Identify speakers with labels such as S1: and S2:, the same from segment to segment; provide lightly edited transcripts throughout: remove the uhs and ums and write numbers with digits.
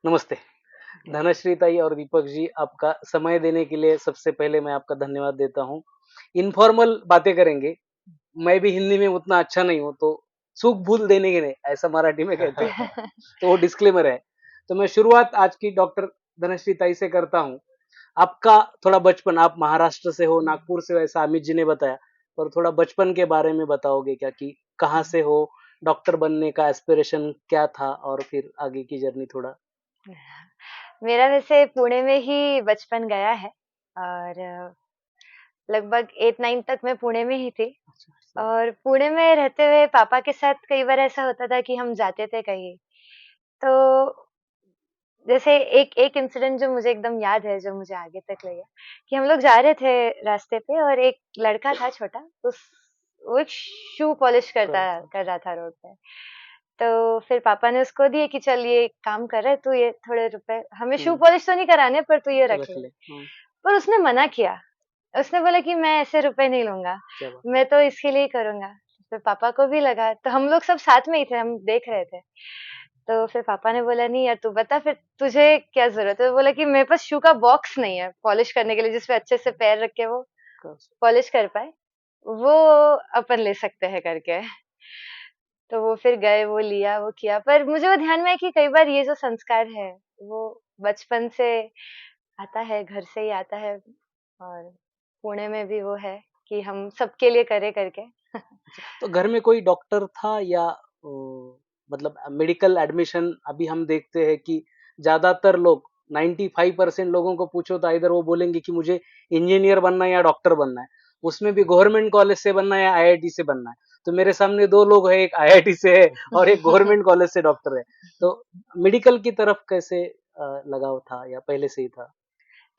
S1: नमस्ते। धनश्री ताई और दीपक जी, आपका समय देने के लिए सबसे पहले मैं आपका धन्यवाद देता हूँ। इन्फॉर्मल बातें करेंगे। मैं भी हिंदी में उतना अच्छा नहीं हूँ, तो चूक भूल देने के नहीं, ऐसा मराठी में कहते हैं। तो वो डिस्क्लेमर है। तो मैं शुरुआत आज की डॉक्टर धनश्री ताई से करता हूँ। आपका थोड़ा बचपन, आप महाराष्ट्र से हो, नागपुर से हो, ऐसा अमित जी ने बताया, पर थोड़ा बचपन के बारे में बताओगे क्या कि कहाँ से हो, डॉक्टर बनने का एस्पिरेशन क्या था और फिर आगे की जर्नी थोड़ा?
S2: मेरा वैसे पुणे में ही बचपन गया है और लगभग 8-9 तक मैं पुणे में ही थी। और पुणे में रहते हुए पापा के साथ कई बार ऐसा होता था कि हम जाते थे कहीं। तो जैसे एक एक इंसिडेंट जो मुझे एकदम याद है, जो मुझे आगे तक ले गया, कि हम लोग जा रहे थे रास्ते पे और एक लड़का था छोटा, वो एक शू पॉलिश कर रहा था रोड पे। तो फिर पापा ने उसको दिए कि चल ये काम कर रहा है तू, ये थोड़े रुपए हमें शू पॉलिश तो नहीं कराने पर तू ये रख
S1: रख
S2: ले।
S1: ले।
S2: पर उसने मना किया। उसने बोला कि मैं ऐसे रुपए नहीं लूंगा,
S1: क्या बात
S2: मैं तो इसके लिए ही करूंगा। फिर पापा को भी लगा, तो हम लोग सब साथ में ही थे, हम देख रहे थे। तो फिर पापा ने बोला नहीं यार तू बता फिर तुझे क्या जरूरत है। तो बोला कि मेरे पास शू का बॉक्स नहीं है पॉलिश करने के लिए, जिसपे अच्छे से पैर रख के वो
S1: है?
S2: पॉलिश कर पाए, वो अपन ले सकते हैं करके। तो वो फिर गए, वो लिया, वो किया। पर मुझे वो ध्यान में है कि कई बार ये जो संस्कार है वो बचपन से आता है, घर से ही आता है। और पुणे में भी वो है कि हम सबके लिए करे करके।
S1: तो घर में कोई डॉक्टर था या मतलब मेडिकल एडमिशन? अभी हम देखते हैं कि ज्यादातर लोग 95% लोगों को पूछो तो इधर वो बोलेंगे कि मुझे इंजीनियर बनना है या डॉक्टर बनना है। उसमें भी गवर्नमेंट कॉलेज से बनना है या आईआईटी से बनना है। तो मेरे सामने दो लोग हैं, एक आईआईटी से है और एक गवर्नमेंट कॉलेज से डॉक्टर है। तो मेडिकल की तरफ कैसे लगाव था या पहले से ही था?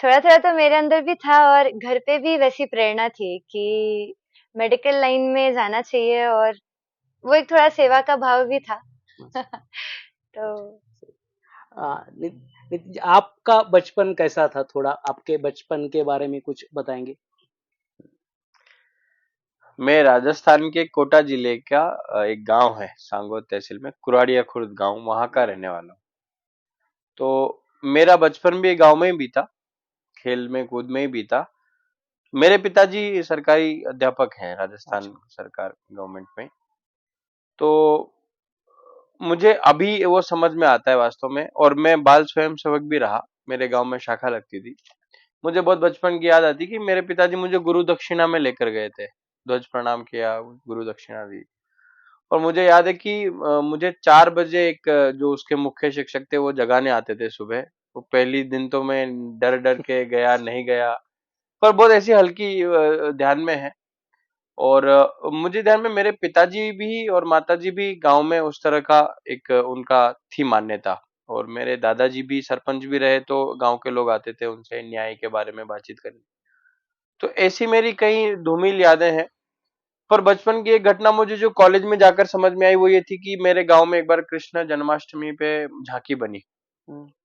S2: थोड़ा थोड़ा तो मेरे अंदर भी था और घर पे भी वैसी प्रेरणा थी कि मेडिकल लाइन में जाना चाहिए, और वो एक थोड़ा सेवा का भाव भी था। तो
S1: नितिन जी, आपका बचपन कैसा था? थोड़ा आपके बचपन के बारे में कुछ बताएंगे?
S3: मैं राजस्थान के कोटा जिले का एक गांव है सांगोद तहसील में कुराड़िया खुर्द गांव, वहां का रहने वाला हूँ। तो मेरा बचपन भी गांव में ही बीता, खेल में कूद में ही बीता। मेरे पिताजी सरकारी अध्यापक हैं राजस्थान सरकार गवर्नमेंट में। तो मुझे अभी वो समझ में आता है वास्तव में, और मैं बाल स्वयं सेवक भी रहा, मेरे गांव में शाखा लगती थी। मुझे बहुत बचपन की याद आती कि मेरे पिताजी मुझे गुरु दक्षिणा में लेकर गए थे, ध्वज प्रणाम किया, गुरु दक्षिणा दी। और मुझे याद है कि मुझे 4 बजे एक जो उसके मुख्य शिक्षक थे वो जगाने आते थे सुबह। वो पहली दिन तो मैं डर डर के गया, नहीं गया, पर बहुत ऐसी हल्की ध्यान में है। और मुझे ध्यान में मेरे पिताजी भी और माताजी भी गांव में उस तरह का एक उनका थी मान्यता। और मेरे दादाजी भी सरपंच भी रहे, तो गांव के लोग आते थे उनसे न्याय के बारे में बातचीत करने। तो ऐसी मेरी कई धूमिल यादें हैं। पर बचपन की एक घटना मुझे जो कॉलेज में जाकर समझ में आई वो ये थी कि मेरे गांव में एक बार कृष्ण जन्माष्टमी पे झांकी बनी।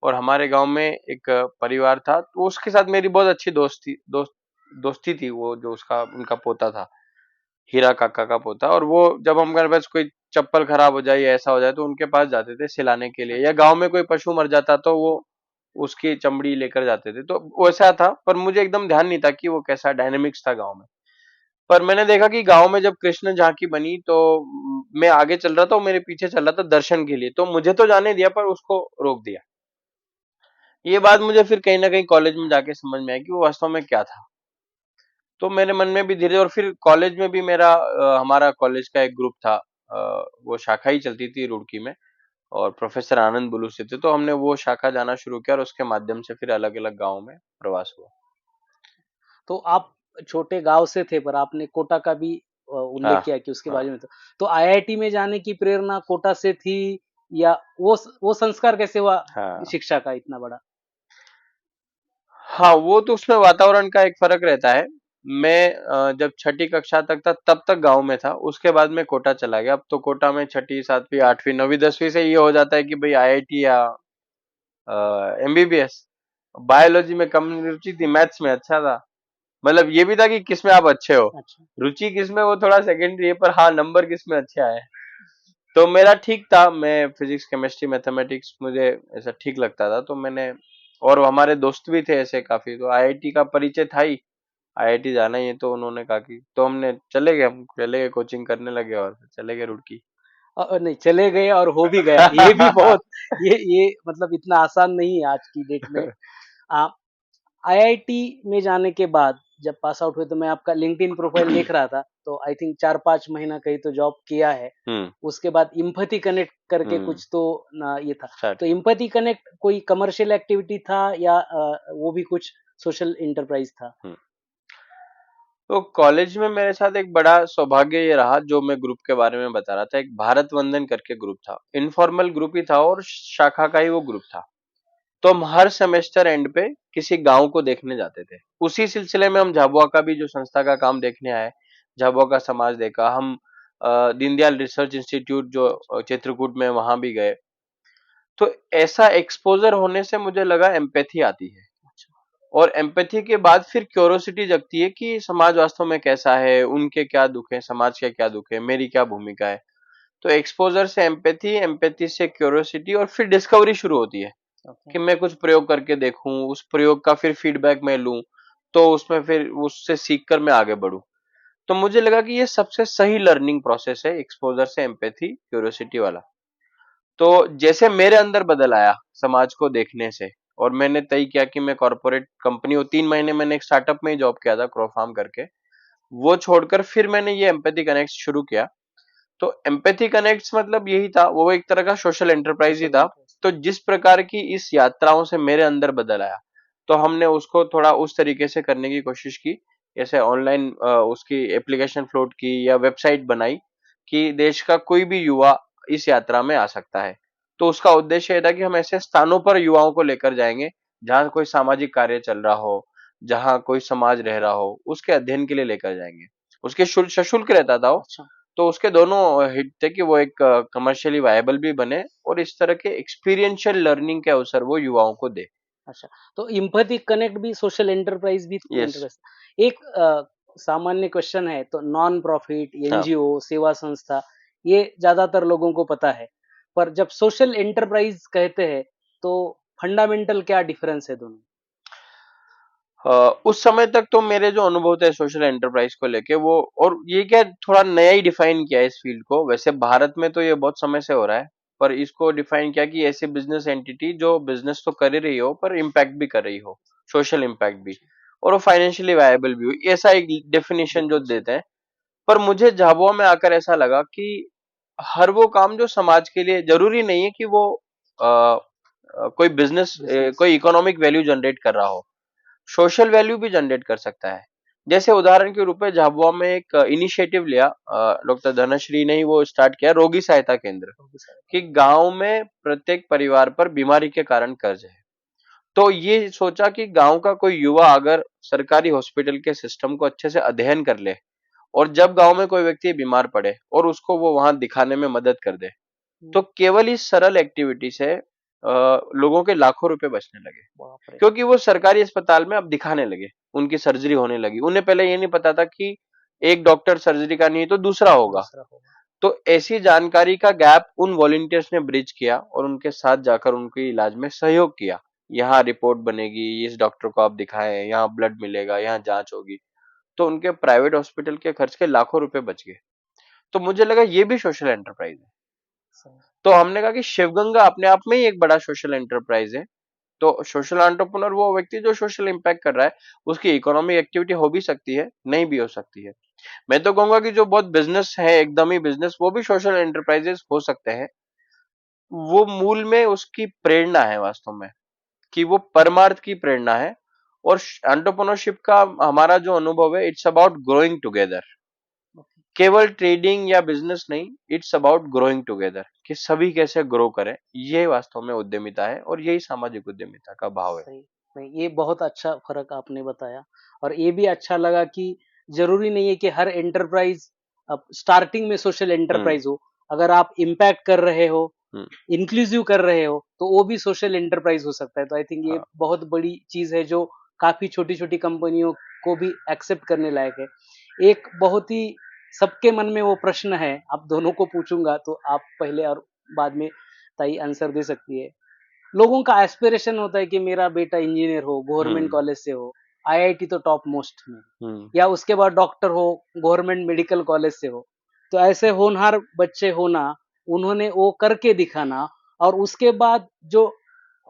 S3: और हमारे गांव में एक परिवार था, तो उसके साथ मेरी बहुत अच्छी दोस्ती थी। वो जो उसका उनका पोता था, हीरा काका का पोता। और वो जब हमारे पास कोई चप्पल खराब हो जाए या ऐसा हो जाए तो उनके पास जाते थे सिलाने के लिए, या गांव में कोई पशु मर जाता तो वो उसकी चमड़ी लेकर जाते थे। तो वैसा था, पर मुझे एकदम ध्यान नहीं था कि वो कैसा डायनेमिक्स था गांव में। पर मैंने देखा कि गांव में जब कृष्ण झांकी बनी तो मैं आगे चल रहा था, वो मेरे पीछे चल रहा था दर्शन के लिए, तो मुझे तो जाने दिया पर उसको रोक दिया। ये बात मुझे फिर कहीं ना कहीं कॉलेज में जाके समझ में आई कि वो वास्तव में क्या था। तो मेरे मन में भी धीरे, और फिर कॉलेज में भी मेरा हमारा कॉलेज का एक ग्रुप था। वो शाखा ही चलती थी रुड़की में, और प्रोफेसर आनंद बुलू से थे, तो हमने वो शाखा जाना शुरू किया और उसके माध्यम से फिर अलग अलग गाँव में प्रवास हुआ।
S1: तो आप छोटे गांव से थे, पर आपने कोटा का भी उल्लेख
S3: हाँ
S1: किया कि उसके
S3: हाँ
S1: बाजू में था। तो आईआईटी में जाने की प्रेरणा कोटा से थी, या वो संस्कार कैसे हुआ
S3: हाँ
S1: शिक्षा का इतना बड़ा?
S3: हाँ, वो तो उसमें वातावरण का एक फर्क रहता है। मैं जब छठी कक्षा तक था तब तक गांव में था, उसके बाद में कोटा चला गया। अब तो कोटा में छठी, सातवीं, आठवीं, नवीं, 10वीं से ये हो जाता है कि भाई आईआईटी या एमबीबीएस। बायोलॉजी में कम रुचि थी, मैथ्स में अच्छा था। मतलब ये भी था कि किसमें आप अच्छे हो,
S1: अच्छा।
S3: रुचि किसमें वो थोड़ा सेकेंडरी है, पर हाँ नंबर किसमें अच्छे आए। तो मेरा ठीक था, मैं फिजिक्स केमिस्ट्री मैथमेटिक्स मुझे ऐसा ठीक लगता था, तो मैंने, और हमारे दोस्त भी थे ऐसे काफी, तो आईआईटी का परिचय था ही, आईआईटी जाना ही है, तो उन्होंने कहा कि, तो हम चले गए कोचिंग करने लगे और चले गए रुड़की।
S1: नहीं, चले गए और हो भी गया, ये भी बहुत, ये मतलब इतना आसान नहीं है आज की डेट में। आ, आईआईटी में जाने के बाद जब पास आउट हुए तो मैं आपका लिंक्डइन प्रोफाइल देख रहा था, तो आई थिंक 4-5 महीना कहीं तो जॉब किया है।
S3: हम्म।
S1: उसके बाद इम्पैथी कनेक्ट करके
S3: हम्म।
S1: कुछ तो ना ये था।
S3: स्टार्ट।
S1: तो इम्पैथी कनेक्ट कोई कमर्शियल एक्टिविटी था या वो भी कुछ सोशल एंटरप्राइज था?
S3: तो कॉलेज में मेरे साथ एक बड़ा सौभाग्य ये रहा, जो मैं ग्रुप के बारे में बता रहा था, एक भारत वंदन करके ग्रुप था, इनफॉर्मल ग्रुप ही था और शाखा का ही वो ग्रुप था। तो हम हर सेमेस्टर एंड पे किसी गांव को देखने जाते थे। उसी सिलसिले में हम झाबुआ का भी जो संस्था का काम देखने आए, झाबुआ का समाज देखा हम। दीनदयाल रिसर्च इंस्टीट्यूट जो चित्रकूट में, वहां भी गए। तो ऐसा एक्सपोजर होने से मुझे लगा एम्पैथी आती है, और एम्पैथी के बाद फिर क्यूरोसिटी जगती है कि समाज वास्तव में कैसा है, उनके क्या दुख है, समाज के क्या दुख है, मेरी क्या भूमिका है। तो एक्सपोजर से एम्पैथी, एम्पैथी से क्यूरोसिटी, और फिर डिस्कवरी शुरू होती है कि मैं कुछ प्रयोग करके देखूं, उस प्रयोग का फिर फीडबैक मैं लूं, तो उसमें फिर उससे सीख कर मैं आगे बढ़ूं। तो मुझे लगा कि ये सबसे सही लर्निंग प्रोसेस है, एक्सपोजर से एम्पैथी क्यूरियोसिटी वाला। तो जैसे मेरे अंदर बदल आया समाज को देखने से, और मैंने तय किया कि मैं कॉर्पोरेट कंपनी, और 3 महीने मैंने एक स्टार्टअप में ही जॉब किया था, क्रोफार्म करके। वो छोड़कर फिर मैंने ये एम्पैथी कनेक्ट शुरू किया। तो एम्पैथी कनेक्ट्स मतलब यही था, वो एक तरह का सोशल एंटरप्राइज ही था। तो जिस प्रकार की इस यात्राओं से मेरे अंदर बदल आया, तो हमने उसको थोड़ा उस तरीके से करने की कोशिश की, जैसे ऑनलाइन उसकी एप्लीकेशन फ्लोट की या वेबसाइट बनाई कि देश का कोई भी युवा इस यात्रा में आ सकता है। तो उसका उद्देश्य ये था कि हम ऐसे स्थानों पर युवाओं को लेकर जाएंगे जहां कोई सामाजिक कार्य चल रहा हो, जहां कोई समाज रह रहा हो, उसके अध्ययन के लिए लेकर जाएंगे। उसके सशुल्क रहता था वो।
S1: अच्छा।
S3: तो उसके दोनों हित थे कि वो एक कमर्शियली वायबल भी बने, और इस तरह के एक्सपीरियंशियल लर्निंग के अवसर वो युवाओं को दे।
S1: अच्छा, तो एम्पैथी कनेक्ट भी सोशल एंटरप्राइज भी
S3: यस।
S1: एंटरप्राइज। एक सामान्य क्वेश्चन है, तो नॉन प्रॉफिट,
S3: हाँ।
S1: एनजीओ, सेवा संस्था, ये ज्यादातर लोगों को पता है, पर जब सोशल एंटरप्राइज कहते हैं तो फंडामेंटल क्या डिफरेंस है दोनों?
S3: उस समय तक तो मेरे जो अनुभव थे सोशल एंटरप्राइज को लेके, वो, और ये क्या थोड़ा नया ही डिफाइन किया है इस फील्ड को। वैसे भारत में तो ये बहुत समय से हो रहा है, पर इसको डिफाइन किया कि ऐसी बिजनेस एंटिटी जो बिजनेस तो कर ही रही हो पर इम्पैक्ट भी कर रही हो, सोशल इम्पैक्ट भी, और वो फाइनेंशियली वायबल भी हो, ऐसा एक डेफिनेशन जो देते हैं। पर मुझे झाबुआ में आकर ऐसा लगा कि हर वो काम जो समाज के लिए, जरूरी नहीं है कि वो कोई बिजनेस,
S1: बिजनेस।
S3: कोई इकोनॉमिक वैल्यू जनरेट कर रहा हो, सोशल वैल्यू भी जनरेट कर सकता है। जैसे उदाहरण के रूप में झाबुआ में एक इनिशिएटिव लिया, डॉक्टर धनश्री ने ही वो स्टार्ट किया, रोगी सहायता केंद्र, कि गांव में प्रत्येक परिवार पर बीमारी के कारण कर्ज है। तो ये सोचा कि गांव का कोई युवा अगर सरकारी हॉस्पिटल के सिस्टम को अच्छे से अध्ययन कर ले, और जब गांव में कोई व्यक्ति बीमार पड़े और उसको वो वहां दिखाने में मदद कर दे, तो केवल इस सरल एक्टिविटी से लोगों के लाखों रुपए बचने लगे।
S1: बाप रे।
S3: क्योंकि वो सरकारी अस्पताल में अब दिखाने लगे, उनकी सर्जरी होने लगी। उन्हें पहले ये नहीं पता था कि एक डॉक्टर सर्जरी का नहीं तो दूसरा होगा।
S1: दूसरा होगा।
S3: तो ऐसी जानकारी का गैप उन वॉलंटियर्स ने ब्रिज किया, और उनके साथ जाकर उनके इलाज में सहयोग किया। यहाँ रिपोर्ट बनेगी, इस डॉक्टर को आप दिखाएं, यहाँ ब्लड मिलेगा, यहाँ जांच होगी। तो उनके प्राइवेट हॉस्पिटल के खर्च के लाखों रुपए बच गए। तो मुझे लगा ये भी सोशल एंटरप्राइज है।
S1: सही।
S3: तो हमने कहा कि शिवगंगा अपने आप में ही एक बड़ा सोशल एंटरप्राइज है। तो सोशल एंटरप्रेन्योर वो व्यक्ति जो सोशल इम्पैक्ट कर रहा है, उसकी इकोनॉमिक एक्टिविटी हो भी सकती है, नहीं भी हो सकती है। मैं तो कहूंगा कि जो बहुत बिजनेस है, एकदम ही बिजनेस, वो भी सोशल एंटरप्राइजेस हो सकते हैं। वो मूल में उसकी प्रेरणा है वास्तव में, कि वो परमार्थ की प्रेरणा है। और एंटरप्रेन्योरशिप का हमारा जो अनुभव है, इट्स अबाउट ग्रोइंग टुगेदर। केवल ट्रेडिंग या बिजनेस नहीं, इट्स अबाउट ग्रोइंग टुगेदर, कि सभी कैसे ग्रो करें। ये वास्तव में उद्यमिता है, और यही सामाजिक उद्यमिता का भाव है।
S1: सही। नहीं, ये बहुत अच्छा फर्क आपने बताया, और ये भी अच्छा लगा कि जरूरी नहीं है कि हर एंटरप्राइज अब स्टार्टिंग में सोशल
S3: हम्म।
S1: एंटरप्राइज हो। अगर आप इम्पैक्ट कर रहे हो,
S3: हम्म।
S1: इंक्लूसिव कर रहे हो, तो वो भी सोशल एंटरप्राइज हो सकता है। तो आई थिंक ये
S3: हाँ।
S1: बहुत बड़ी चीज है जो काफी छोटी छोटी कंपनियों को भी एक्सेप्ट करने लायक है। एक बहुत ही सबके मन में वो प्रश्न है, आप दोनों को पूछूंगा तो आप पहले और बाद में ताई आंसर दे सकती है। लोगों का एस्पिरेशन होता है कि मेरा बेटा इंजीनियर हो, गवर्नमेंट
S3: हम्म
S1: कॉलेज से हो, आईआईटी तो टॉप मोस्ट में,
S3: हम्म
S1: या उसके बाद डॉक्टर हो, गवर्नमेंट मेडिकल कॉलेज से हो। तो ऐसे होनहार बच्चे होना, उन्होंने वो करके दिखाना, और उसके बाद जो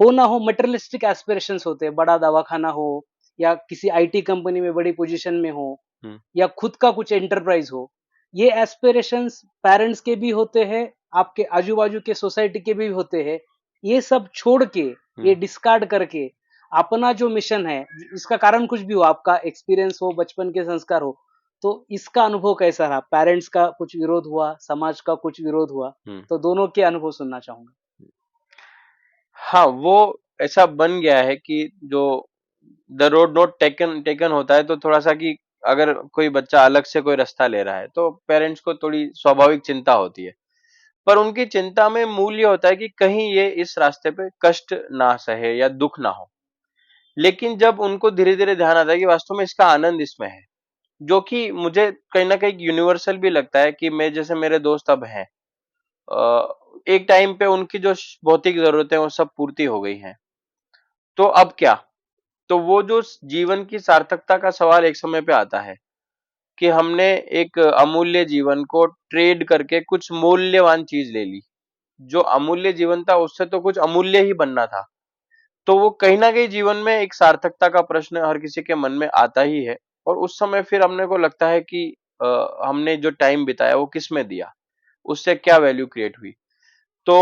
S1: हो ना हो मटेरियलिस्टिक एस्पिरेशंस होते हैं, बड़ा दवाखाना हो, या किसी आईटी कंपनी में बड़ी पोजीशन में हो,
S3: हम्म
S1: या खुद का कुछ एंटरप्राइज हो। ये एस्पिरेशंस पेरेंट्स के भी होते हैं, आपके आजू बाजू के सोसाइटी के भी होते हैं। ये सब छोड़ के, ये
S3: हम्म।
S1: डिस्कार्ड करके अपना जो मिशन है, इसका कारण कुछ भी हो, आपका एक्सपीरियंस हो, बचपन के संस्कार हो, तो इसका अनुभव कैसा रहा? पेरेंट्स का कुछ विरोध हुआ, समाज का कुछ विरोध हुआ,
S3: हम्म।
S1: तो दोनों के अनुभव सुनना चाहूंगा।
S3: हाँ, वो ऐसा बन गया है कि जो the road not taken taken होता है, तो थोड़ा सा कि अगर कोई बच्चा अलग से कोई रास्ता ले रहा है तो पेरेंट्स को थोड़ी स्वाभाविक चिंता होती है। पर उनकी चिंता में मूल ये होता है कि कहीं ये इस रास्ते पे कष्ट ना सहे या दुख ना हो। लेकिन जब उनको धीरे धीरे ध्यान आता है कि वास्तव में इसका आनंद इसमें है, जो कि मुझे कहीं ना कहीं यूनिवर्सल भी लगता है कि मैं जैसे मेरे दोस्त अब हैं, एक टाइम पे उनकी जो भौतिक जरूरतें वो सब पूर्ति हो गई हैं, तो अब क्या? तो वो जो जीवन की सार्थकता का सवाल एक समय पे आता है कि हमने एक अमूल्य जीवन को ट्रेड करके कुछ मूल्यवान चीज ले ली। जो अमूल्य जीवन था उससे तो कुछ अमूल्य ही बनना था। तो वो कहीं ना कहीं जीवन में एक सार्थकता का प्रश्न हर किसी के मन में आता ही है। और उस समय फिर हमने को लगता है कि हमने जो टाइम बिताया वो किस में दिया, उससे क्या वैल्यू क्रिएट हुई। तो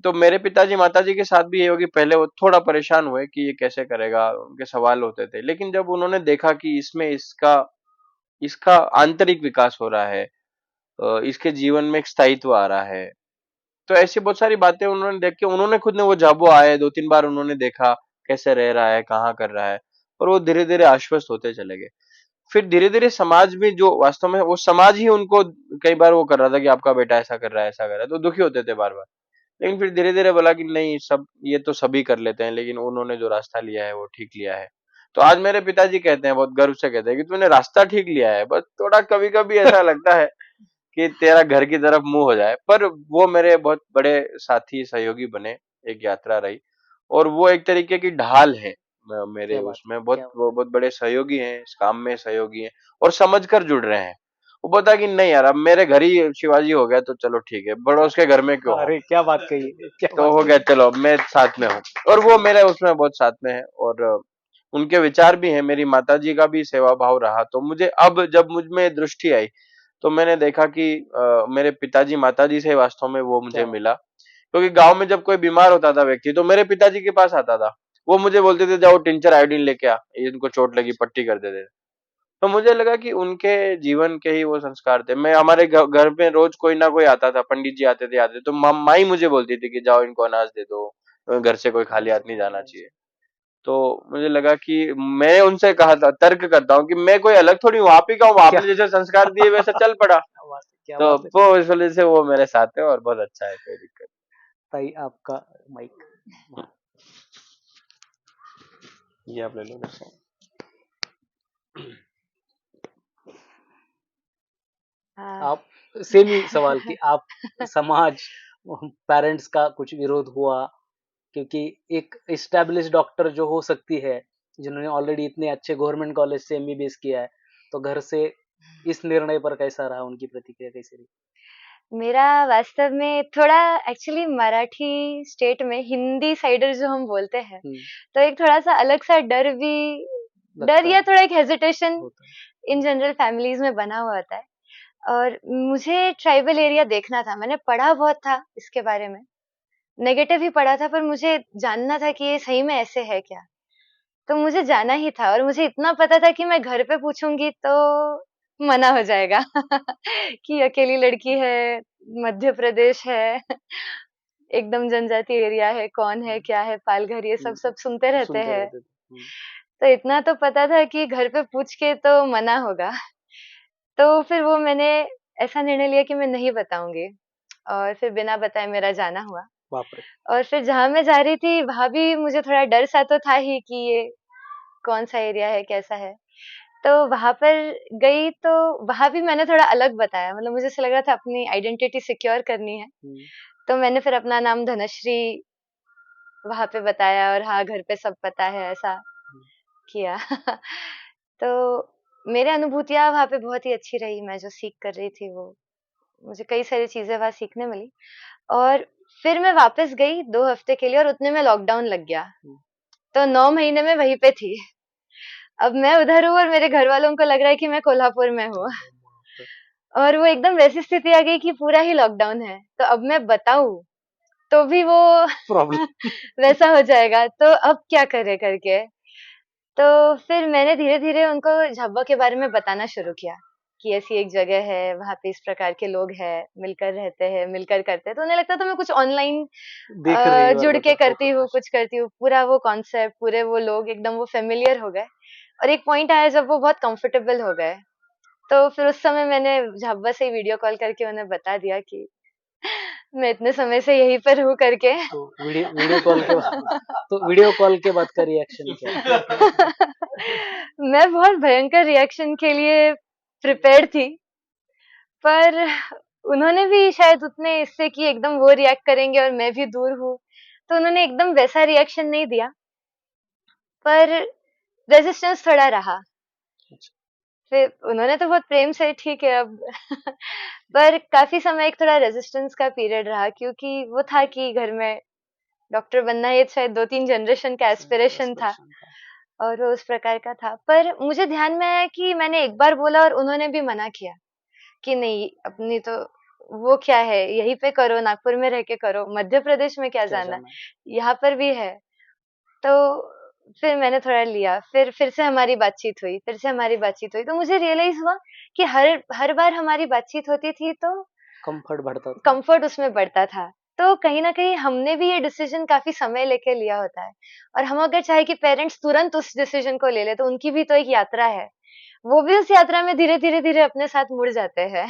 S3: तो मेरे पिताजी माताजी के साथ भी ये होगी, पहले वो थोड़ा परेशान हुए कि ये कैसे करेगा, उनके सवाल होते थे। लेकिन जब उन्होंने देखा कि इसमें इसका इसका आंतरिक विकास हो रहा है, इसके जीवन में एक स्थायित्व आ रहा है, तो ऐसी बहुत सारी बातें उन्होंने देख के उन्होंने खुद ने वो जाबो आए 2-3 बार उन्होंने देखा कैसे रह रहा है, कहाँ कर रहा है, और वो धीरे-धीरे आश्वस्त होते चले गए। फिर धीरे-धीरे समाज भी जो वास्तव में वो समाज ही उनको कई बार वो कर रहा था कि आपका बेटा ऐसा कर रहा है, ऐसा कर रहा है, तो दुखी होते थे बार-बार। लेकिन फिर धीरे-धीरे बोला कि नहीं, सब ये तो सभी कर लेते हैं, लेकिन उन्होंने जो रास्ता लिया है वो ठीक लिया है। तो आज मेरे पिताजी कहते हैं, बहुत गर्व से कहते हैं कि तूने रास्ता ठीक लिया है, बस थोड़ा कभी-कभी ऐसा लगता है कि तेरा घर की तरफ मुंह हो जाए। पर वो मेरे बहुत बड़े साथी सहयोगी बने, एक यात्रा रही, और वो एक तरीके की ढाल है मेरे
S1: क्या बात
S3: उसमें।
S1: है, क्या बात।
S3: वो बहुत बड़े सहयोगी हैं, इस काम में सहयोगी हैं, और समझ कर जुड़ रहे हैं। वो पता कि नहीं यार, अब मेरे घर ही शिवाजी हो गया तो चलो ठीक है,
S1: क्या,
S3: पड़ोस के घर में क्यों हो।
S1: अरे क्या बात कही है, क्या
S3: तो
S1: बात
S3: हो गया,
S1: कही।
S3: चलो अब मैं साथ में हूँ। और वो मेरे उसमें बहुत साथ में है, और उनके विचार भी हैं, मेरी माताजी का भी सेवा भाव रहा। तो मुझे अब जब मुझ में दृष्टि आई, तो मैंने देखा कि मेरे पिताजी माताजी से वास्तव में वो मुझे
S1: क्या बात।
S3: मिला। क्योंकि गांव में जब कोई बीमार होता था व्यक्ति, तो मेरे पिताजी के पास आता था। वो मुझे बोलते थे जाओ टिंचर आयोडीन लेके आ, ये इनको चोट लगी, पट्टी कर देते थे। तो मुझे लगा कि उनके जीवन के ही वो संस्कार थे। मैं हमारे घर में रोज कोई ना कोई आता था, पंडित जी आते थे, तो माई मुझे बोलती थी कि जाओ इनको अनाज दे दो, घर से कोई खाली हाथ नहीं जाना चाहिए। तो मुझे लगा कि मैं उनसे कहा था, तर्क करता हूँ कि मैं कोई अलग थोड़ी हूँ, आप ही का हूँ,
S1: क्या
S3: आपने जैसे संस्कार दिए वैसा चल पड़ा।
S1: क्या बात है, क्या
S3: तो
S1: बात है।
S3: वो इस वजह से वो मेरे साथ है और बहुत अच्छा है, कोई दिक्कत
S1: ताई आपका माइक।
S3: नहीं। ये आप ले लो वैसे।
S2: हाँ।
S1: आप सेम ही सवाल कि आप समाज, पेरेंट्स का कुछ विरोध हुआ, क्योंकि एक एस्टैब्लिश डॉक्टर जो हो सकती है, जिन्होंने ऑलरेडी इतने अच्छे गवर्नमेंट कॉलेज से एमबीबीएस किया है, तो घर से इस निर्णय पर कैसा रहा, उनकी प्रतिक्रिया कैसी रही?
S2: मेरा वास्तव में थोड़ा एक्चुअली मराठी स्टेट में हिंदी साइडर जो हम बोलते हैं, तो एक थोड़ा-सा अलग-सा डर भी, डर
S1: लगता
S2: या
S1: है,
S2: थोड़ा एक हेजिटेशन
S1: होता है।
S2: इन जनरल फैमिलीज़ में बना हुआ होता है। और मुझे ट्राइबल एरिया देखना था, मैंने पढ़ा बहुत था इसके बारे में, नेगेटिव ही पढ़ा था, पर मुझे जानना था कि ये सही में ऐसे है क्या? तो मुझे जाना ही था, और मुझे इतना पता था कि मैं घर पे पूछूँगी तो मना हो जाएगा कि अकेली लड़की है, मध्य प्रदेश है, एकदम जनजाति एरिया है, कौन है, क्या है, पालघर, ये सब सब सुनते रहते
S1: सुनते
S2: हैं।
S1: रहते थे।
S2: तो इतना तो पता था कि घर पे पूछ के तो मना होगा। तो फिर वो मैंने ऐसा निर्णय लिया कि मैं नहीं बताऊँगी, और फिर बिना बताए मेरा जाना हुआ।
S1: बाप रे।
S2: और फिर जहाँ मैं जा रही थी वहाँ भी मुझे थोड़ा डर सा तो था ही कि ये कौन-सा एरिया है, कैसा है। तो वहां पर गई तो वहां भी मैंने थोड़ा अलग बताया, मतलब मुझे ऐसा लग रहा था अपनी आइडेंटिटी सिक्योर करनी है, तो मैंने फिर अपना नाम धनश्री वहां पे बताया, और हाँ घर पे सब पता है, ऐसा किया। तो मेरे अनुभूतियां वहां पे बहुत ही अच्छी रही। मैं जो सीख कर रही थी वो मुझे कई सारी चीजें वहां सीखने मिली। और फिर मैं वापस गई 2 हफ्ते के लिए, और उतने में लॉकडाउन लग गया। तो 9 महीने में वहीं पे थी। अब मैं उधर हूँ और मेरे घर वालों को लग रहा है कि मैं कोल्हापुर में हूँ। और वो एकदम वैसी स्थिति आ गई कि पूरा ही लॉकडाउन है, तो अब मैं बताऊं तो भी वो
S1: प्रॉब्लम।
S2: वैसा हो जाएगा, तो अब क्या करे करके। तो फिर मैंने धीरे धीरे उनको झाबा के बारे में बताना शुरू किया कि ऐसी एक जगह है, वहां पे इस प्रकार के लोग हैं, मिलकर रहते हैं, मिलकर करते हैं। तो उन्हें लगता था मैं कुछ ऑनलाइन
S1: देख रही हो और
S2: जुड़ के
S1: बता।
S2: करती हूँ, कुछ करती हूँ। पूरा वो कॉन्सेप्ट, पूरे वो लोग एकदम वो फेमिलियर हो गए। और एक पॉइंट आया जब वो बहुत कंफर्टेबल हो गए, तो फिर उस समय मैंने झाबा से ही वीडियो कॉल करके उन्हें बता दिया कि मैं इतने समय से यहीं पर हूँ करके।
S1: तो वीडियो कॉल के बाद का रिएक्शन क्या?
S2: मैं बहुत भयंकर रिएक्शन के लिए प्रिपेयर्ड थी, पर उन्होंने भी शायद उतने इससे कि एकदम वो रिएक्ट करेंगे और मैं भी दूर हूँ, तो उन्होंने एकदम वैसा रिएक्शन नहीं दिया, पर रेजिस्टेंस थोड़ा रहा। फिर उन्होंने तो बहुत प्रेम से ठीक है अब पर काफी समय एक थोड़ा रेजिस्टेंस का पीरियड रहा, क्योंकि वो था कि घर में डॉक्टर बनना ये शायद 2-3 जनरेशन का एस्पिरेशन था, और वो उस प्रकार का था। पर मुझे ध्यान में आया कि मैंने एक बार बोला और उन्होंने भी मना किया कि नहीं, अपनी तो वो क्या है, यहीं पे करो, नागपुर में रह के करो, मध्य प्रदेश में क्या जाना, यहाँ पर भी है। तो फिर मैंने थोड़ा लिया, फिर से हमारी बातचीत हुई, तो मुझे रियलाइज हुआ कि हर हर बार हमारी बातचीत होती थी तो कंफर्ट उसमें बढ़ता था। तो कहीं ना कहीं हमने भी ये डिसीजन काफी समय लेके लिया होता है, और हम अगर चाहे कि पेरेंट्स तुरंत उस डिसीजन को ले ले, तो उनकी भी तो एक यात्रा है, वो भी उस यात्रा में धीरे धीरे धीरे अपने साथ मुड़ जाते हैं।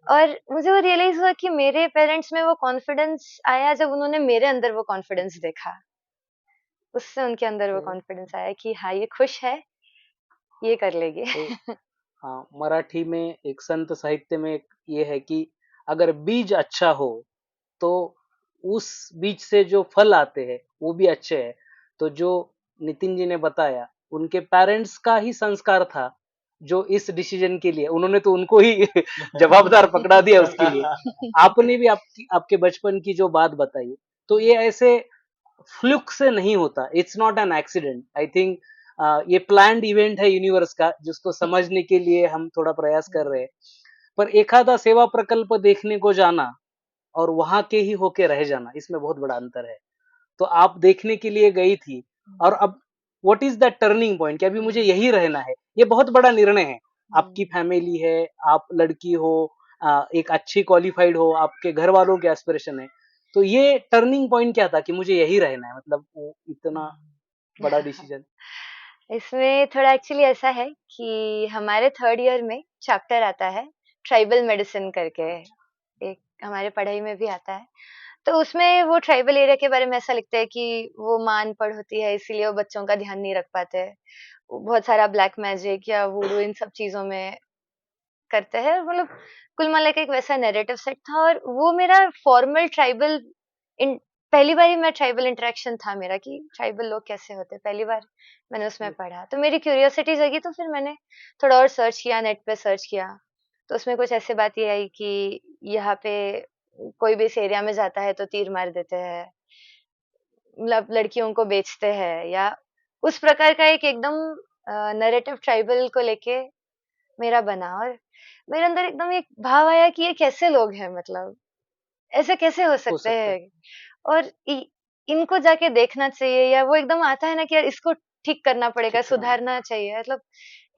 S2: और मुझे वो रियलाइज हुआ कि मेरे पेरेंट्स में वो कॉन्फिडेंस आया जब उन्होंने मेरे अंदर वो कॉन्फिडेंस देखा। उससे उनके अंदर वो कॉन्फिडेंस आया कि हाँ, ये खुश है, ये कर लेगी।
S1: हाँ, मराठी में एक संत साहित्य में एक ये है कि अगर बीज अच्छा हो तो उस बीज से जो फल आते हैं वो भी अच्छे हैं। तो जो नितिन जी ने बताया, उनके पेरेंट्स का ही संस्कार था जो इस डिसीजन के लिए, उन्होंने तो उनको ही जवाबदार पकड़ा दिया उसके लिए। आपने भी आपके बचपन की जो बात बताई, तो ये ऐसे फ्लुक से नहीं होता, it's not an accident. I think ये प्लान्ड इवेंट है यूनिवर्स का, जिसको समझने के लिए हम थोड़ा प्रयास कर रहे हैं। पर एखादा सेवा प्रकल्प देखने को जाना और वहां के ही होके रह जाना, इसमें बहुत बड़ा अंतर है। तो आप देखने के लिए गई थी, और अब what is the turning point कि अभी मुझे यही रहना है, ये बहुत बड़ा निर्णय है। आपकी फैमिली है, आप लड़की हो, एक अच्छी क्वालिफाइड हो, आपके घर वालों के एस्पिरेशन है। तो ये टर्निंग पॉइंट क्या था कि मुझे यही रहना है, मतलब वो इतना बड़ा डिसीजन?
S2: इसमें थोड़ा एक्चुअली ऐसा है कि हमारे 3rd ईयर में चैप्टर आता है ट्राइबल मेडिसिन करके, एक हमारे पढ़ाई में भी आता है। तो उसमें वो ट्राइबल एरिया के बारे में ऐसा लिखते हैं कि वो मान पढ़ होती है, इसीलिए वो बच्चों का ध्यान नहीं रख पाते। वो बहुत सारा ब्लैक मैजिक या वुडू इन सब चीजों में करते हैं, मतलब कुल मिला के एक वैसा नैरेटिव सेट था। और वो मेरा फॉर्मल ट्राइबल इन पहली बार ही मैं ट्राइबल इंटरेक्शन था मेरा कि ट्राइबल लोग कैसे होते हैं, पहली बार मैंने उसमें पढ़ा, तो मेरी क्यूरियोसिटी जगी। तो फिर मैंने थोड़ा और सर्च किया, नेट पे सर्च किया, तो उसमें कुछ ऐसे बात ये आई कि यहाँ पे कोई भी इस एरिया में जाता है तो तीर मार देते हैं, मतलब लड़कियों को बेचते हैं, या उस प्रकार का एक एकदम नैरेटिव ट्राइबल को लेके मेरा बना। और मेरे अंदर एकदम एक भाव आया कि ये कैसे लोग हैं, मतलब ऐसे कैसे हो सकते हैं, और इनको जाके देखना चाहिए, या वो एकदम आता है ना कि यार इसको ठीक करना पड़ेगा, सुधारना चाहिए, मतलब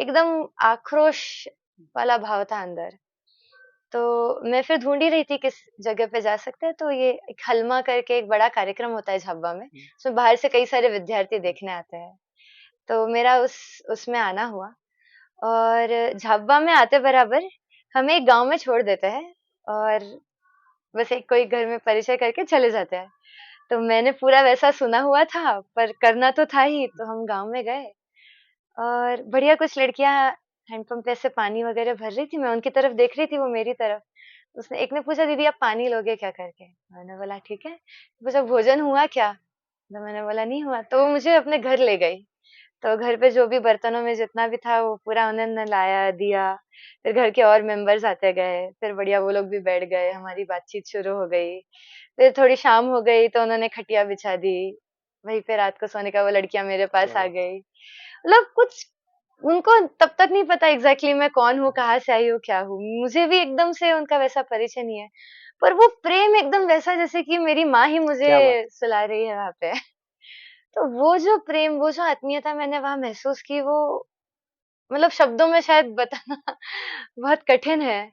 S2: एकदम आक्रोश वाला भाव था अंदर। तो मैं फिर ढूंढ ही रही थी किस जगह पे जा सकते हैं। तो ये एक हलमा करके एक बड़ा कार्यक्रम होता है झाबा में, उसमें बाहर से कई सारे विद्यार्थी देखने आते हैं। तो मेरा उसमें आना हुआ, और झाबा में आते बराबर हमें एक गांव में छोड़ देते हैं, और बस एक कोई घर में परिचय करके चले जाते हैं। तो मैंने पूरा वैसा सुना हुआ था, पर करना तो था ही, तो हम गांव में गए, और बढ़िया कुछ लड़कियां हैंडपंप पे ऐसे पानी वगैरह भर रही थी, मैं उनकी तरफ देख रही थी, वो मेरी तरफ। उसने एक ने पूछा, दीदी आप पानी लोगे क्या करके? मैंने बोला ठीक है। पूछा भोजन हुआ क्या? तो मैंने बोला नहीं हुआ। तो वो मुझे अपने घर ले गई। तो घर पे जो भी बर्तनों में जितना भी था वो पूरा उन्होंने नलाया दिया। फिर घर के और मेंबर्स आते गए, फिर बढ़िया वो लोग भी बैठ गए, हमारी बातचीत शुरू हो गई। फिर थोड़ी शाम हो गई तो उन्होंने खटिया बिछा दी, वहीं पे रात को सोने का वो लड़कियां मेरे पास
S1: क्या
S2: आ
S1: बात
S2: गई। मतलब कुछ उनको तब तक नहीं पता एग्जैक्टली मैं कौन हूँ, कहाँ से आई हूँ, क्या हूँ। मुझे भी एकदम से उनका वैसा परिचय नहीं है, पर वो प्रेम एकदम वैसा जैसे कि मेरी माँ ही मुझे
S1: क्या बात
S2: सुला रही है वहां पे। तो वो जो प्रेम, वो जो आत्मीयता मैंने वहां महसूस की, वो मतलब शब्दों में शायद बताना बहुत कठिन है।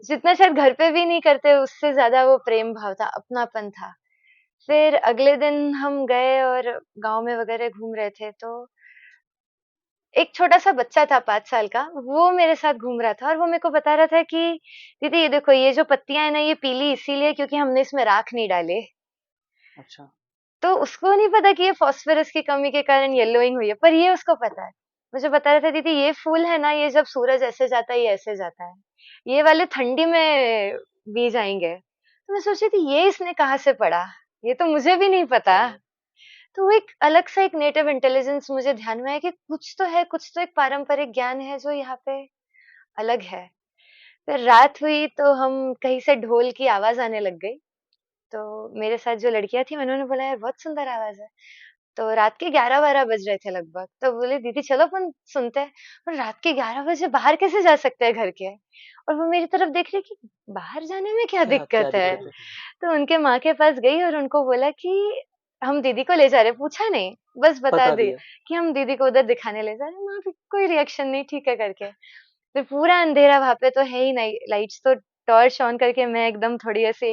S2: जितना शायद घर पे भी नहीं करते, उससे ज्यादा वो प्रेम भाव था, अपनापन था। फिर अगले दिन हम गए और गांव में वगैरह घूम रहे थे, तो एक छोटा सा बच्चा था 5 साल का, वो मेरे साथ घूम रहा था और वो मेरे को बता रहा था कि दीदी ये देखो, ये जो पत्तियां है ना, ये पीली इसीलिए क्योंकि हमने इसमें राख नहीं डाले।
S1: अच्छा
S2: तो उसको नहीं पता कि ये फास्फोरस की कमी के कारण येलोइंग हुई है, पर ये उसको पता है। मुझे बता रहा था, दीदी ये फूल है ना, ये जब सूरज ऐसे जाता है ये ऐसे जाता है, ये वाले ठंडी में बीज आएंगे। तो मैं सोच रही थी ये इसने कहाँ से पढ़ा, ये तो मुझे भी नहीं पता। तो वो एक अलग सा एक नेटिव इंटेलिजेंस मुझे ध्यान में है कि कुछ तो है, कुछ तो एक पारंपरिक ज्ञान है जो यहाँ पे अलग है। फिर रात हुई तो हम कहीं से ढोल की आवाज आने लग गई। तो मेरे साथ जो लड़कियां थी, उन्होंने बोला यार बहुत सुंदर आवाज है। तो रात के 11-12 बज रहे थे लगभग, तो बोले दीदी चलो अपन सुनते हैं। और रात के 11 बजे बाहर कैसे जा सकते हैं घर के? और वो मेरी तरफ देख रही कि बाहर जाने में क्या
S1: क्या
S2: दिक्कत है।
S1: दिक्कत है?
S2: तो उनके माँ के पास गई और उनको बोला कि हम दीदी को ले जा रहे, पूछा नहीं, बस बता
S1: बता
S2: दी
S1: दिया।
S2: कि हम दीदी को उधर दिखाने ले जा रहे। माँ भी कोई रिएक्शन नहीं, ठीक है करके। फिर पूरा अंधेरा, वहां पे तो है ही नहीं लाइट्स, तो टॉर्च ऑन करके मैं एकदम थोड़ी ऐसी,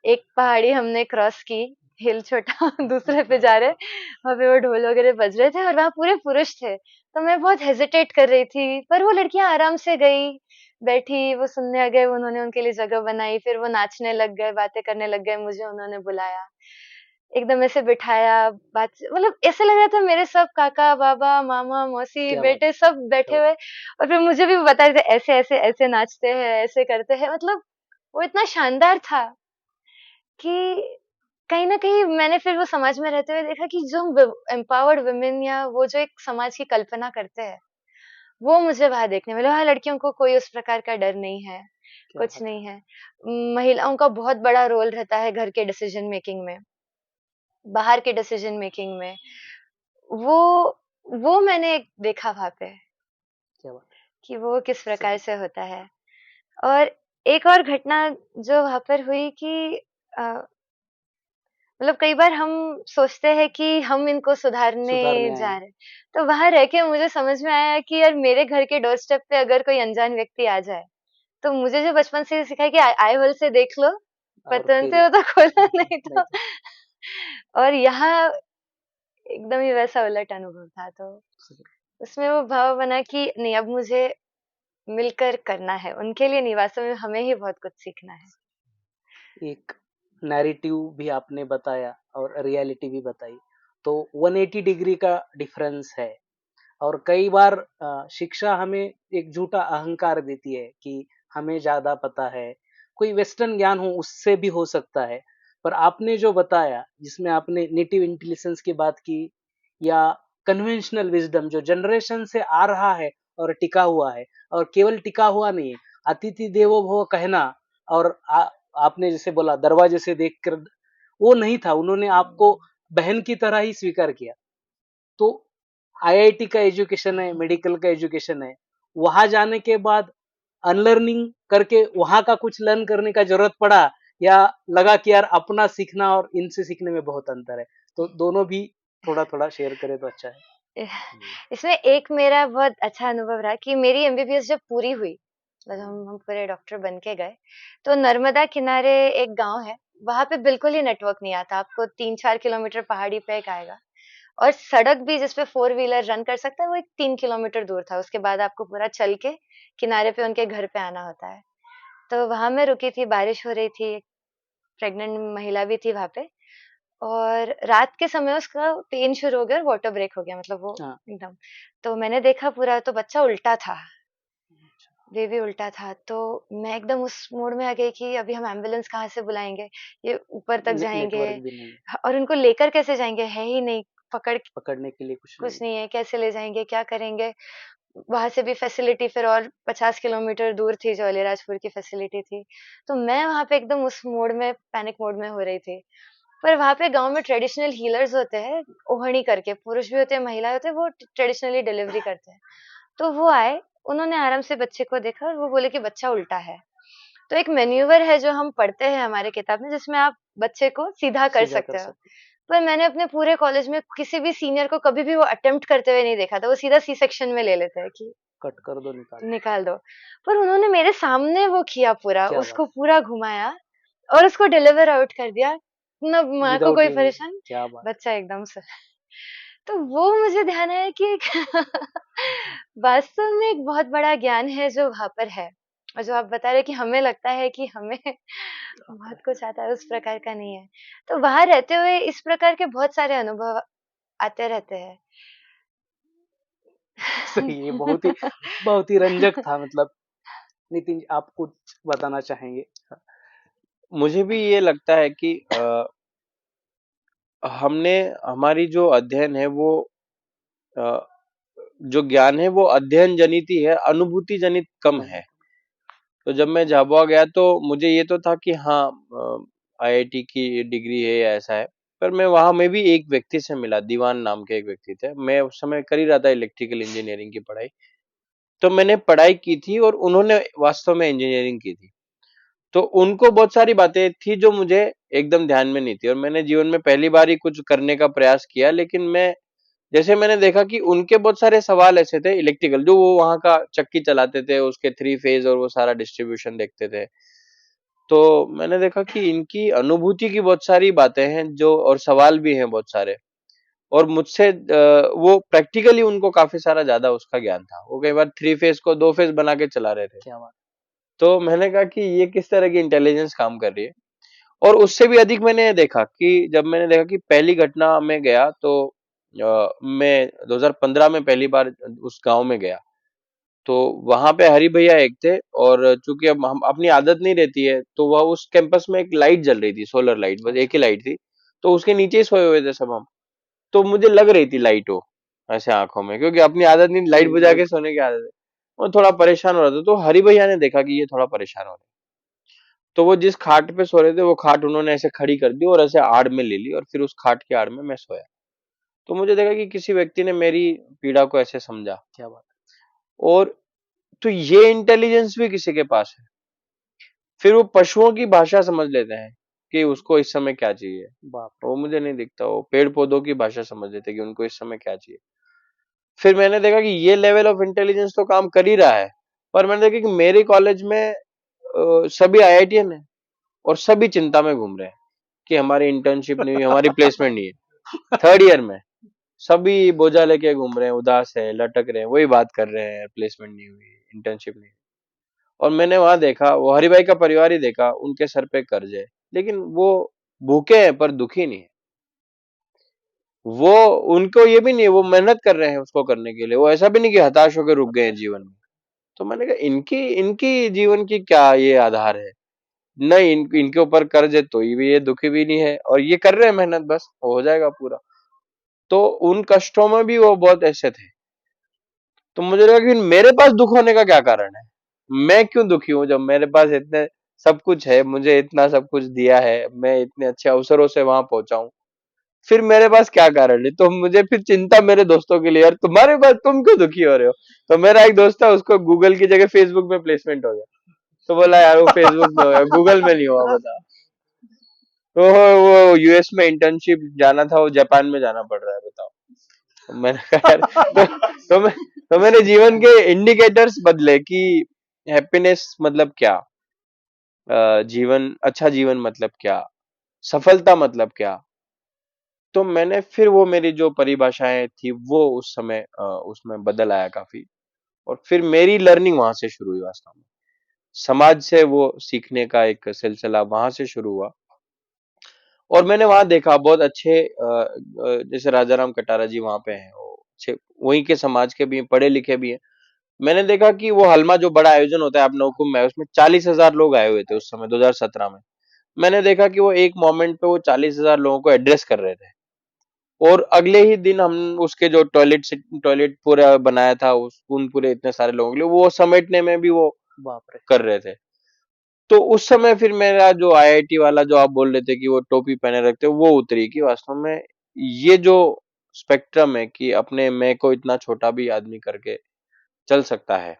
S2: एक पहाड़ी हमने क्रॉस की, हिल छोटा दूसरे पे जा रहे, वहां पे वो ढोल वगैरह बज रहे थे और वहां पूरे पुरुष थे। तो मैं बहुत हेजिटेट कर रही थी, पर वो लड़कियां आराम से गई, बैठी, वो सुनने आ गए, उन्होंने उनके लिए जगह बनाई, फिर वो नाचने लग गए, बातें करने लग गए, मुझे उन्होंने बुलाया, एकदम ऐसे बिठाया, बात मतलब ऐसे लग रहा था मेरे सब काका बाबा मामा मौसी
S1: क्या बात
S2: बेटे सब
S1: क्या
S2: बैठे
S1: बात
S2: हुए। और फिर मुझे भी बता रहे थे ऐसे ऐसे ऐसे नाचते हैं, ऐसे करते हैं, मतलब वो इतना शानदार था कि कहीं ना कहीं मैंने फिर वो समाज में रहते हुए देखा कि जो हम एम्पावर्ड वुमेन या वो जो एक समाज की कल्पना करते हैं, वो मुझे वहां देखने मिला। वहां लड़कियों को कोई उस प्रकार का डर नहीं है,
S1: क्या
S2: कुछ
S1: बात है।
S2: नहीं है। महिलाओं का बहुत बड़ा रोल रहता है घर के डिसीजन मेकिंग में, बाहर के डिसीजन मेकिंग में। वो वो मैंने एक देखा वहां पे
S1: क्या बात
S2: कि वो किस
S1: है।
S2: प्रकार
S1: सही।
S2: से होता है। और एक और घटना जो वहां पर हुई कि मतलब कई बार हम सोचते हैं कि हम इनको सुधारने
S1: सुधारने आए
S2: जा
S1: हैं।
S2: रहे हैं, तो वहां रह के मुझे समझ में आया कि यार मेरे घर के डोर स्टेप पे अगर कोई अनजान व्यक्ति आ जाए, तो मुझे जो बचपन से सिखाया कि आई होल से देख लो,
S1: और
S2: पतन
S1: फिर
S2: से हो तो खोलो, नहीं
S1: नहीं
S2: तो।
S1: तो
S2: और यहाँ एकदम ही वैसा उलट अनुभव था। तो
S1: सही।
S2: उसमें वो भाव बना कि नहीं, अब मुझे मिलकर करना है, उनके लिए नहीं, वास्तव में हमें ही बहुत कुछ सीखना है।
S1: एक नैरेटिव भी आपने बताया और रियलिटी भी बताई, तो 180 डिग्री का डिफरेंस है। और कई बार शिक्षा हमें एक झूठा अहंकार देती है कि हमें ज्यादा पता है, कोई वेस्टर्न ज्ञान हो उससे भी हो सकता है। पर आपने जो बताया, जिसमें आपने नेटिव इंटेलिजेंस की बात की या कन्वेंशनल विजडम जो जनरेशन से आ रहा है और टिका हुआ है, और केवल टिका हुआ नहीं है, अतिथि देवो भव कहना, और आपने जैसे बोला दरवाजे से देखकर, वो नहीं था, उन्होंने आपको बहन की तरह ही स्वीकार किया। तो आईआईटी का एजुकेशन है, मेडिकल का एजुकेशन है, वहां जाने के बाद अनलर्निंग करके वहां का कुछ लर्न करने का जरूरत पड़ा, या लगा कि यार अपना सीखना और इनसे सीखने में बहुत अंतर है? तो दोनों भी थोड़ा थोड़ा शेयर करें तो अच्छा है।
S2: इसमें एक मेरा बहुत अच्छा अनुभव रहा कि मेरी एमबीबीएस जब पूरी हुई, मतलब हम पूरे डॉक्टर बन के गए, तो नर्मदा किनारे एक गांव है, वहां पे बिल्कुल ही नेटवर्क नहीं आता, आपको 3-4 किलोमीटर पहाड़ी पे एक आएगा। और सड़क भी जिसपे 4 व्हीलर रन कर सकता है वो एक 3 किलोमीटर दूर था, उसके बाद आपको पूरा चल के किनारे पे उनके घर पे आना होता है। तो वहां मैं रुकी थी, बारिश हो रही थी, प्रेग्नेंट महिला भी थी वहां पे। और रात के समय उसका पेन शुरू हो गया और वाटर ब्रेक हो गया, मतलब वो
S1: हाँ।
S2: एकदम। तो मैंने देखा पूरा, तो बच्चा उल्टा था, बेबी उल्टा था। तो मैं एकदम उस मोड में आ गई कि अभी हम एम्बुलेंस कहाँ से बुलाएंगे, ये ऊपर तक जाएंगे,
S1: नेटवर्क भी नहीं,
S2: और उनको लेकर कैसे जाएंगे, है ही नहीं, पकड़
S1: पकड़ने के लिए कुछ नहीं।
S2: कुछ नहीं है, कैसे ले जाएंगे, क्या करेंगे। वहां से भी फैसिलिटी फिर और 50 किलोमीटर दूर थी, जो अलीराजपुर की फैसिलिटी थी। तो मैं वहां पे एकदम उस मोड में, पैनिक मोड में हो रही थी। पर वहां पे गांव में ट्रेडिशनल हीलर्स होते हैं, ओहणी करके, पुरुष भी होते हैं, महिला होते हैं, वो ट्रेडिशनली डिलीवरी करते हैं। तो वो आए, उन्होंने आराम से बच्चे को देखा और वो बोले कि बच्चा उल्टा है। तो एक मैन्यूवर है जो हम पढ़ते हैं हमारे किताब में, जिसमें आप बच्चे को सीधा कर
S1: सीधा कर
S2: सकते हो।
S1: सकते।
S2: पर मैंने अपने पूरे कॉलेज में किसी भी सीनियर को कभी भी वो अटेम्प्ट करते हुए नहीं देखा था। वो सीधा सी सेक्शन में ले लेते हैं कि
S1: कट कर दो, निकाल दो।
S2: निकाल दो। पर उन्होंने मेरे सामने वो किया पूरा,
S1: क्या बात
S2: उसको पूरा घुमाया और उसको डिलीवर आउट कर दिया। ना
S1: है,
S2: माँ को
S1: विदाउट
S2: कोई
S1: एनी,
S2: परेशान,
S1: क्या बात
S2: बच्चा एकदम से। तो वो मुझे ध्यान आया कि एक वास्तव में एक बहुत बड़ा ज्ञान है जो वहां पर है। और जो आप बता रहे कि हमें लगता है कि हमें बहुत कुछ आता है, उस प्रकार का नहीं है। तो वहां रहते हुए इस प्रकार के बहुत सारे अनुभव आते रहते हैं।
S1: है। सही है, बहुत ही रंजक था मतलब। नितिन जी, आप कुछ बताना चाहेंगे?
S3: मुझे भी ये लगता है कि हमने हमारी जो अध्ययन है वो अ, जो ज्ञान है वो अध्ययन जनित ही है, अनुभूति जनित कम है। तो जब मैं झाबुआ गया तो मुझे ये तो था कि हाँ आईआईटी की डिग्री है या ऐसा है। पर मैं वहां में भी एक व्यक्ति से मिला, दीवान नाम के एक व्यक्ति थे। मैं उस समय कर ही रहा था इलेक्ट्रिकल इंजीनियरिंग की पढ़ाई। तो मैंने पढ़ाई की थी और उन्होंने वास्तव में इंजीनियरिंग की थी। तो उनको बहुत सारी बातें थी जो मुझे एकदम ध्यान में नहीं थी, और मैंने जीवन में पहली बार ही कुछ करने का प्रयास किया। लेकिन मैं जैसे मैंने देखा कि उनके बहुत सारे सवाल ऐसे थे इलेक्ट्रिकल, जो वो वहां का चक्की चलाते थे, उसके 3 फेज और वो सारा डिस्ट्रीब्यूशन देखते थे। तो मैंने देखा कि इनकी अनुभूति की बहुत सारी बातें हैं जो, और सवाल भी हैं बहुत सारे। और मुझसे वो प्रैक्टिकली उनको काफी सारा ज्यादा उसका ज्ञान था। वो कई बार 3 फेज को 2 फेज बना के चला रहे थे।
S1: क्या बात।
S3: तो मैंने कहा कि ये किस तरह की इंटेलिजेंस काम कर रही है। और उससे भी अधिक मैंने देखा कि जब मैंने देखा कि पहली घटना में गया तो मैं 2015 में पहली बार उस गांव में गया। तो वहां पे हरि भैया एक थे, और चूंकि अब हम अपनी आदत नहीं रहती है, तो वह उस कैंपस में एक लाइट जल रही थी, सोलर लाइट, बस एक
S1: अच्छा।
S3: ही लाइट थी। तो उसके नीचे ही सोए हुए थे सब हम। तो मुझे लग रही थी लाइट वो ऐसे आंखों में, क्योंकि अपनी आदत नहीं, लाइट
S1: जी,
S3: बुझा के
S1: बिल्कुल।
S3: सोने की आदत है। वो थोड़ा परेशान हो रहा था, तो हरि भैया ने देखा कि ये थोड़ा परेशान हो रहा है। तो वो जिस खाट पे सो रहे थे, वो खाट उन्होंने ऐसे खड़ी कर दी और ऐसे आड़ में ले ली, और फिर उस खाट के आड़ में मैं सोया। तो मुझे देखा कि किसी व्यक्ति ने मेरी पीड़ा को ऐसे समझा।
S1: क्या बात
S3: और तो ये इंटेलिजेंस भी किसी के पास है। फिर वो पशुओं की भाषा समझ लेते हैं कि उसको इस समय क्या चाहिए।
S1: है, बाप रे!
S3: वो मुझे नहीं दिखता, वो पेड़ पौधों की भाषा समझ लेते हैं कि उनको इस समय क्या चाहिए। फिर मैंने देखा कि ये लेवल ऑफ इंटेलिजेंस तो काम कर ही रहा है। पर मैंने देखा कि मेरे कॉलेज में सभी आईआईटीएन है, और सभी चिंता में घूम रहे हैं कि हमारी इंटर्नशिप नहीं हुई, हमारी प्लेसमेंट नहीं है। 3rd ईयर में सभी बोझा लेके घूम रहे हैं, उदास है, लटक रहे हैं, वही बात कर रहे हैं, प्लेसमेंट नहीं हुई, इंटर्नशिप नहीं हुई। और मैंने वहां देखा, वो हरिभाई का परिवार ही देखा, उनके सर पे कर्ज है, लेकिन वो भूखे हैं पर दुखी नहीं है। वो, उनको ये भी नहीं है, वो मेहनत कर रहे हैं उसको करने के लिए। वो ऐसा भी नहीं कि हताश होकर रुक गए हैं जीवन में। तो मैंने कहा इनकी इनकी जीवन की क्या ये आधार है? नहीं, इनके ऊपर कर्ज है तो ये दुखी भी नहीं है, और ये कर रहे हैं मेहनत, बस हो जाएगा पूरा। तो उन कष्टों में भी वो बहुत ऐसे थे। तो मुझे लगा कि मेरे पास दुख होने का क्या कारण है? मैं क्यों दुखी हूं जब मेरे पास इतने सब कुछ है, मुझे इतना सब कुछ दिया है, मैं इतने अच्छे अवसरों से वहां पहुंचा हूं। फिर मेरे पास क्या कारण है? तो मुझे फिर चिंता मेरे दोस्तों के लिए, यार तुम्हारे पास, तुम क्यों दुखी हो रहे हो? तो मेरा एक दोस्त था, उसको गूगल की जगह फेसबुक में प्लेसमेंट हो गया। तो बोला यार वो फेसबुक में हो गया, गूगल में नहीं हुआ, बता। तो वो यूएस में इंटर्नशिप जाना था, वो जापान में जाना पड़ रहा है, बताओ। तो मैंने कहा यार, तो मैंने जीवन के इंडिकेटर्स बदले कि हैप्पीनेस मतलब क्या, जीवन, अच्छा जीवन मतलब क्या, सफलता मतलब क्या। तो मैंने फिर वो मेरी जो परिभाषाएं थी वो उस समय उसमें बदल आया काफी। और फिर मेरी लर्निंग वहां से शुरू हुई वास्तव में। समाज से वो सीखने का एक सिलसिला वहां से शुरू हुआ। और मैंने वहां देखा बहुत अच्छे जैसे राजाराम कटारा जी वहां पे हैं, वो अच्छे वहीं के समाज के भी हैं, पढ़े लिखे भी हैं। मैंने देखा कि वो हलमा जो बड़ा आयोजन होता है आप नवकुंभ में, उसमें 40,000 लोग आए हुए थे उस समय 2017 में। मैंने देखा कि वो एक मोमेंट पे वो 40,000 लोगों को एड्रेस कर रहे थे, और अगले ही दिन हम उसके जो टॉयलेट पूरा बनाया था उस उन पूरे इतने सारे लोगों के लिए वो समेटने में भी वो
S1: बाप रे!
S3: कर रहे थे। तो उस समय फिर मेरा जो आईआईटी वाला जो आप बोल रहे थे कि वो टोपी पहने रखते वो उतरी कि वास्तव में ये जो स्पेक्ट्रम है कि अपने मैं को इतना छोटा भी आदमी करके चल सकता है।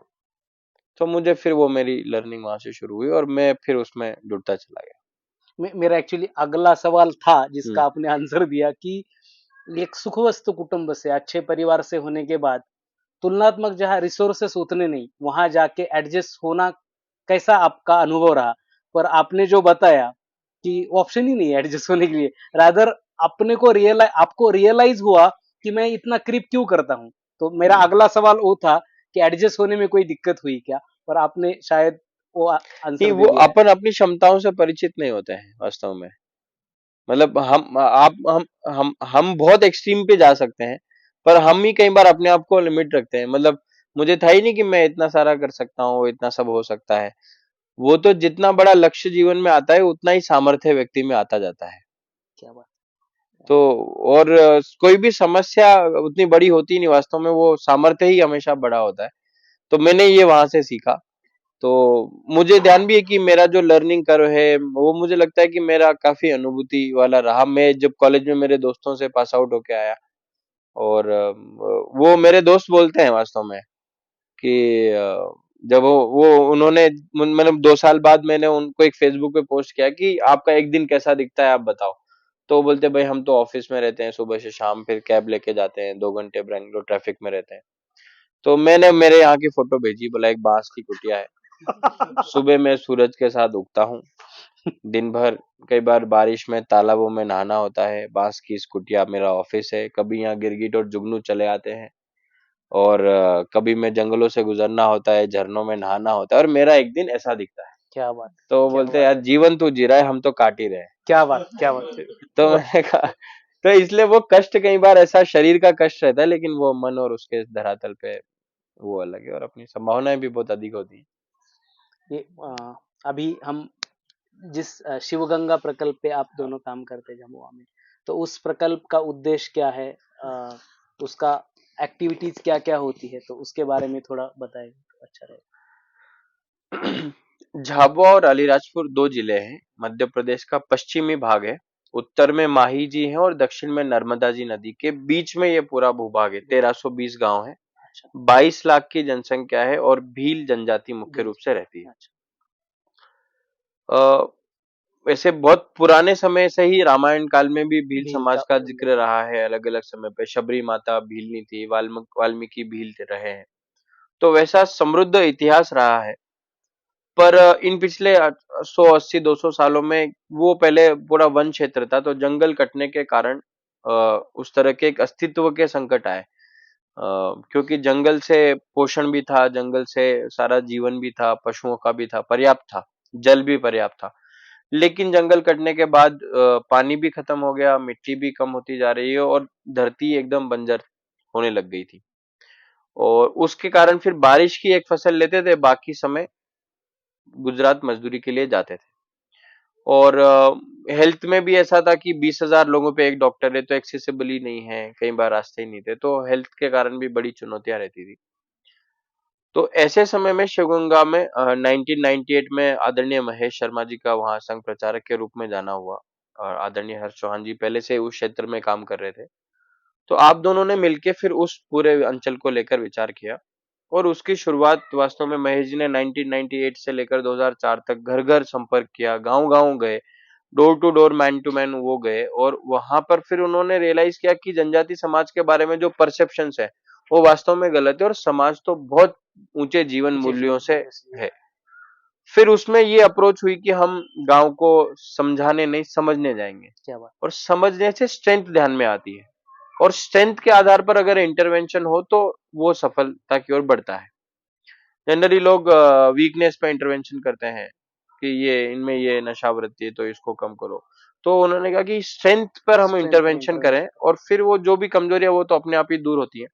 S3: तो मुझे फिर वो मेरी लर्निंग वहां से शुरू हुई और मैं फिर उसमें जुड़ता चला गया।
S1: मेरा एक्चुअली अगला सवाल था जिसका
S3: हम्म।
S1: आपने आंसर दिया कि एक सुखवस्तु कुटुंब से, अच्छे परिवार से होने के बाद तुलनात्मक जहाँ रिसोर्सेस उतने नहीं, वहां जाके एडजस्ट होना कैसा आपका अनुभव रहा? पर आपने जो बताया कि ऑप्शन ही नहीं है एडजस्ट होने के लिए, रादर अपने को आपको रियलाइज हुआ कि मैं इतना क्रिप क्यों करता हूँ। तो मेरा अगला सवाल वो था कि एडजस्ट होने में कोई दिक्कत हुई क्या? पर आपने शायद वो
S3: नहीं,
S1: आंसर दे
S3: वो
S1: दिया है।
S3: अपन अपनी क्षमताओं से परिचित नहीं होते हैं वास्तव में। मतलब हम बहुत एक्सट्रीम पे जा सकते हैं, पर हम ही कई बार अपने आप को लिमिट रखते हैं। मतलब मुझे था ही नहीं कि मैं इतना सारा कर सकता हूँ, इतना सब हो सकता है। वो तो जितना बड़ा लक्ष्य जीवन में आता है उतना ही सामर्थ्य व्यक्ति में आता जाता है।
S1: क्या बात
S3: तो और कोई भी समस्या उतनी बड़ी होती नहीं, वास्तव में वो सामर्थ्य ही हमेशा बड़ा होता है। तो मैंने ये वहां से सीखा। तो मुझे ध्यान भी है कि मेरा जो लर्निंग कर्व है वो मुझे लगता है कि मेरा काफी अनुभूति वाला रहा। मैं जब कॉलेज में मेरे दोस्तों से पास आउट होके आया, और वो मेरे दोस्त बोलते हैं वास्तव में कि जब वो उन्होंने मतलब 2 साल बाद मैंने उनको एक फेसबुक पे पोस्ट किया कि आपका एक दिन कैसा दिखता है आप बताओ। तो वो बोलते भाई हम तो ऑफिस में रहते हैं सुबह से शाम, फिर कैब लेके जाते हैं 2 घंटे बैंगलोर ट्रैफिक में रहते हैं। तो मैंने मेरे यहाँ की फोटो भेजी, बोला एक बांस की कुटिया है, सुबह मैं सूरज के साथ उगता हूँ, दिन भर कई बार बारिश में तालाबों में नहाना होता है, बांस की इस कुटिया मेरा ऑफिस है, कभी यहाँ गिरगिट और जुगनू चले आते हैं, और कभी मैं जंगलों से गुजरना होता है, झरनों में नहाना होता है, और मेरा एक दिन ऐसा दिखता है।
S1: क्या बात है,
S3: तो वो
S1: क्या
S3: बोलते हैं
S1: बात
S3: यार
S1: है,
S3: जीवन तू जी रहा है, हम तो काट ही रहे हैं।
S1: क्या बात, क्या बात है।
S3: तो मैंने कहा, तो इसलिए वो कष्ट कई बार ऐसा शरीर का कष्ट रहता है, लेकिन वो मन और उसके धरातल पे वो अलग है, और अपनी संभावनाएं भी बहुत अधिक होती है।
S1: ये अभी हम जिस शिवगंगा प्रकल्प पे आप दोनों काम करते हैं जमुआ में, तो उस प्रकल्प का उद्देश्य क्या है? उसका एक्टिविटीज क्या क्या होती है, तो उसके बारे में थोड़ा बताएं तो अच्छा रहेगा।
S3: झाबुआ और अलीराजपुर 2 जिले हैं, मध्य प्रदेश का पश्चिमी भाग है। उत्तर में माही जी है और दक्षिण में नर्मदा जी नदी के बीच में ये पूरा भूभाग है। 1320 गांव है,
S1: अच्छा,
S3: 22 लाख की जनसंख्या है, और भील जनजाति मुख्य रूप से रहती है।
S1: अच्छा,
S3: अ, वैसे बहुत पुराने समय से ही रामायण काल में भी भील
S1: भील का
S3: समाज का
S1: उल्लेख।
S3: जिक्र रहा है। अलग अलग समय पे शबरी माता भीलनी थी, वाल्मीकि भील रहे हैं। तो वैसा समृद्ध इतिहास रहा है। पर इन पिछले 180-200 सालों में वो पहले पूरा वन क्षेत्र था, तो जंगल कटने के कारण उस तरह के एक अस्तित्व के संकट आए। क्योंकि जंगल से पोषण भी था, जंगल से सारा जीवन भी था, पशुओं का भी था, पर्याप्त था, जल भी पर्याप्त था। लेकिन जंगल कटने के बाद पानी भी खत्म हो गया, मिट्टी भी कम होती जा रही है, और धरती एकदम बंजर होने लग गई थी। और उसके कारण फिर बारिश की एक फसल लेते थे, बाकी समय गुजरात मजदूरी के लिए जाते थे। और हेल्थ में भी ऐसा था कि 20,000 लोगों पे एक डॉक्टर है, तो एक्सेसिबल ही नहीं है, कई बार रास्ते ही नहीं थे, तो हेल्थ के कारण भी बड़ी चुनौतियां रहती थी। तो ऐसे समय में शिवगंगा में 1998 में आदरणीय महेश शर्मा जी का वहां संघ प्रचारक के रूप में जाना हुआ, और आदरणीय हर्ष चौहान जी पहले से उस क्षेत्र में काम कर रहे थे। तो आप दोनों ने मिलके फिर उस पूरे अंचल को लेकर विचार किया, और उसकी शुरुआत वास्तव में महेश जी ने 1998 से लेकर 2004 तक घर घर संपर्क किया, गांव गांव गए, door to door man to man वो गए, और वहां पर फिर उन्होंने रियलाइज किया कि जनजाति समाज के बारे में जो परसेप्शंस है वो वास्तव में गलत है, और समाज तो बहुत ऊंचे जीवन मूल्यों से है। फिर उसमें ये अप्रोच हुई कि हम गांव को समझाने नहीं, समझने जाएंगे,
S1: क्या बात,
S3: और समझने से स्ट्रेंथ ध्यान में आती है, और स्ट्रेंथ के आधार पर अगर इंटरवेंशन हो तो वो सफलता की ओर बढ़ता है। जनरली लोग वीकनेस पे इंटरवेंशन करते हैं कि ये इनमें ये नशावृत्ति है तो इसको कम करो। तो उन्होंने कहा कि स्ट्रेंथ पर हम
S1: स्ट्रेंथ पे
S3: इंटरवेंशन करें और फिर वो जो भी कमजोरी है वो तो अपने आप ही दूर होती है।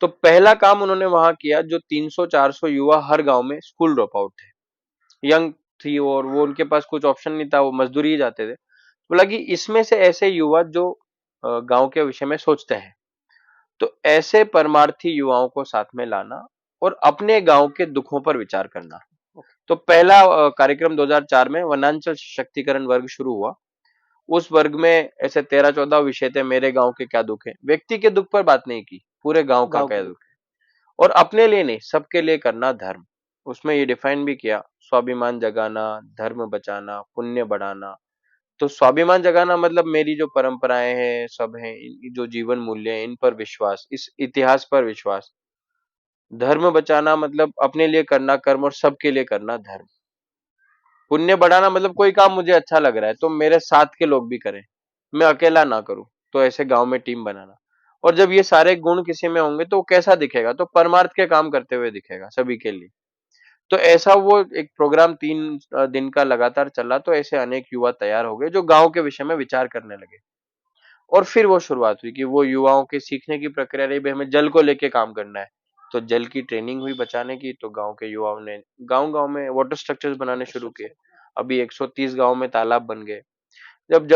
S3: तो पहला काम उन्होंने वहां किया, जो 300-400 युवा हर गांव में स्कूल ड्रॉप आउट थे, यंग थी और वो उनके पास कुछ ऑप्शन नहीं था, वो मजदूरी ही जाते थे। बोला कि इसमें से ऐसे युवा जो गांव के विषय में सोचते हैं, तो ऐसे परमार्थी युवाओं को साथ में लाना और अपने गांव के दुखों पर विचार करना। तो पहला कार्यक्रम 2004 में वनांचल सशक्तिकरण वर्ग शुरू हुआ। उस वर्ग में ऐसे 13-14 विषय थे, मेरे गांव के क्या दुख है, व्यक्ति के दुख पर बात नहीं की, पूरे गांव का
S1: गांव
S3: क्या
S1: के
S3: दुख है, और अपने लिए नहीं सबके लिए करना धर्म। उसमें ये डिफाइन भी किया, स्वाभिमान जगाना, धर्म बचाना, पुण्य बढ़ाना। तो स्वाभिमान जगाना मतलब मेरी जो परंपराएं हैं सब हैं, जो जीवन मूल्य है इन पर विश्वास, इस इतिहास पर विश्वास। धर्म बचाना मतलब अपने लिए करना कर्म और सबके लिए करना धर्म। पुण्य बढ़ाना मतलब कोई काम मुझे अच्छा लग रहा है तो मेरे साथ के लोग भी करें, मैं अकेला ना करूं, तो ऐसे गांव में टीम बनाना। और जब ये सारे गुण किसी में होंगे तो कैसा दिखेगा, तो परमार्थ के काम करते हुए दिखेगा सभी के लिए। तो ऐसा वो एक प्रोग्राम 3 दिन का लगातार चला, तो ऐसे अनेक युवा तैयार हो गए जो गांव के विषय में विचार करने लगे। और फिर वो शुरुआत हुई कि वो युवाओं के सीखने की प्रक्रिया रही, भाई हमें जल को लेके काम करना है, तो जल की ट्रेनिंग हुई बचाने की। तो गांव के युवाओं ने गांव गांव में वाटर स्ट्रक्चर्स बनाने शुरू किए। अभी 130 गांव में तालाब बन गए। जब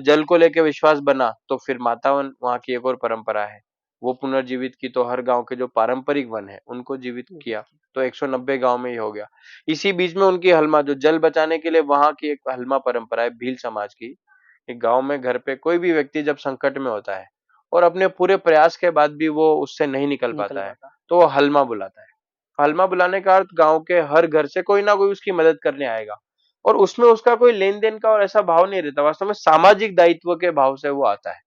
S3: जल को लेके विश्वास बना, तो फिर मातावन वहां की एक और परंपरा है, वो पुनर्जीवित की। तो हर गांव के जो पारंपरिक वन है उनको जीवित किया। तो 190 गांव में ही हो गया। इसी बीच में उनकी हलमा, जो जल बचाने के लिए वहां की एक हलमा परंपरा है भील समाज की, एक गांव में घर पे कोई भी व्यक्ति जब संकट में होता है और अपने पूरे प्रयास के बाद भी वो उससे नहीं निकल पाता है, तो वो हलमा बुलाता है। हलमा बुलाने का अर्थ गांव के हर घर से कोई ना कोई उसकी मदद करने आएगा, और उसमें उसका कोई लेन देन का और ऐसा भाव नहीं रहता, वास्तव में सामाजिक दायित्व के भाव से वो आता है,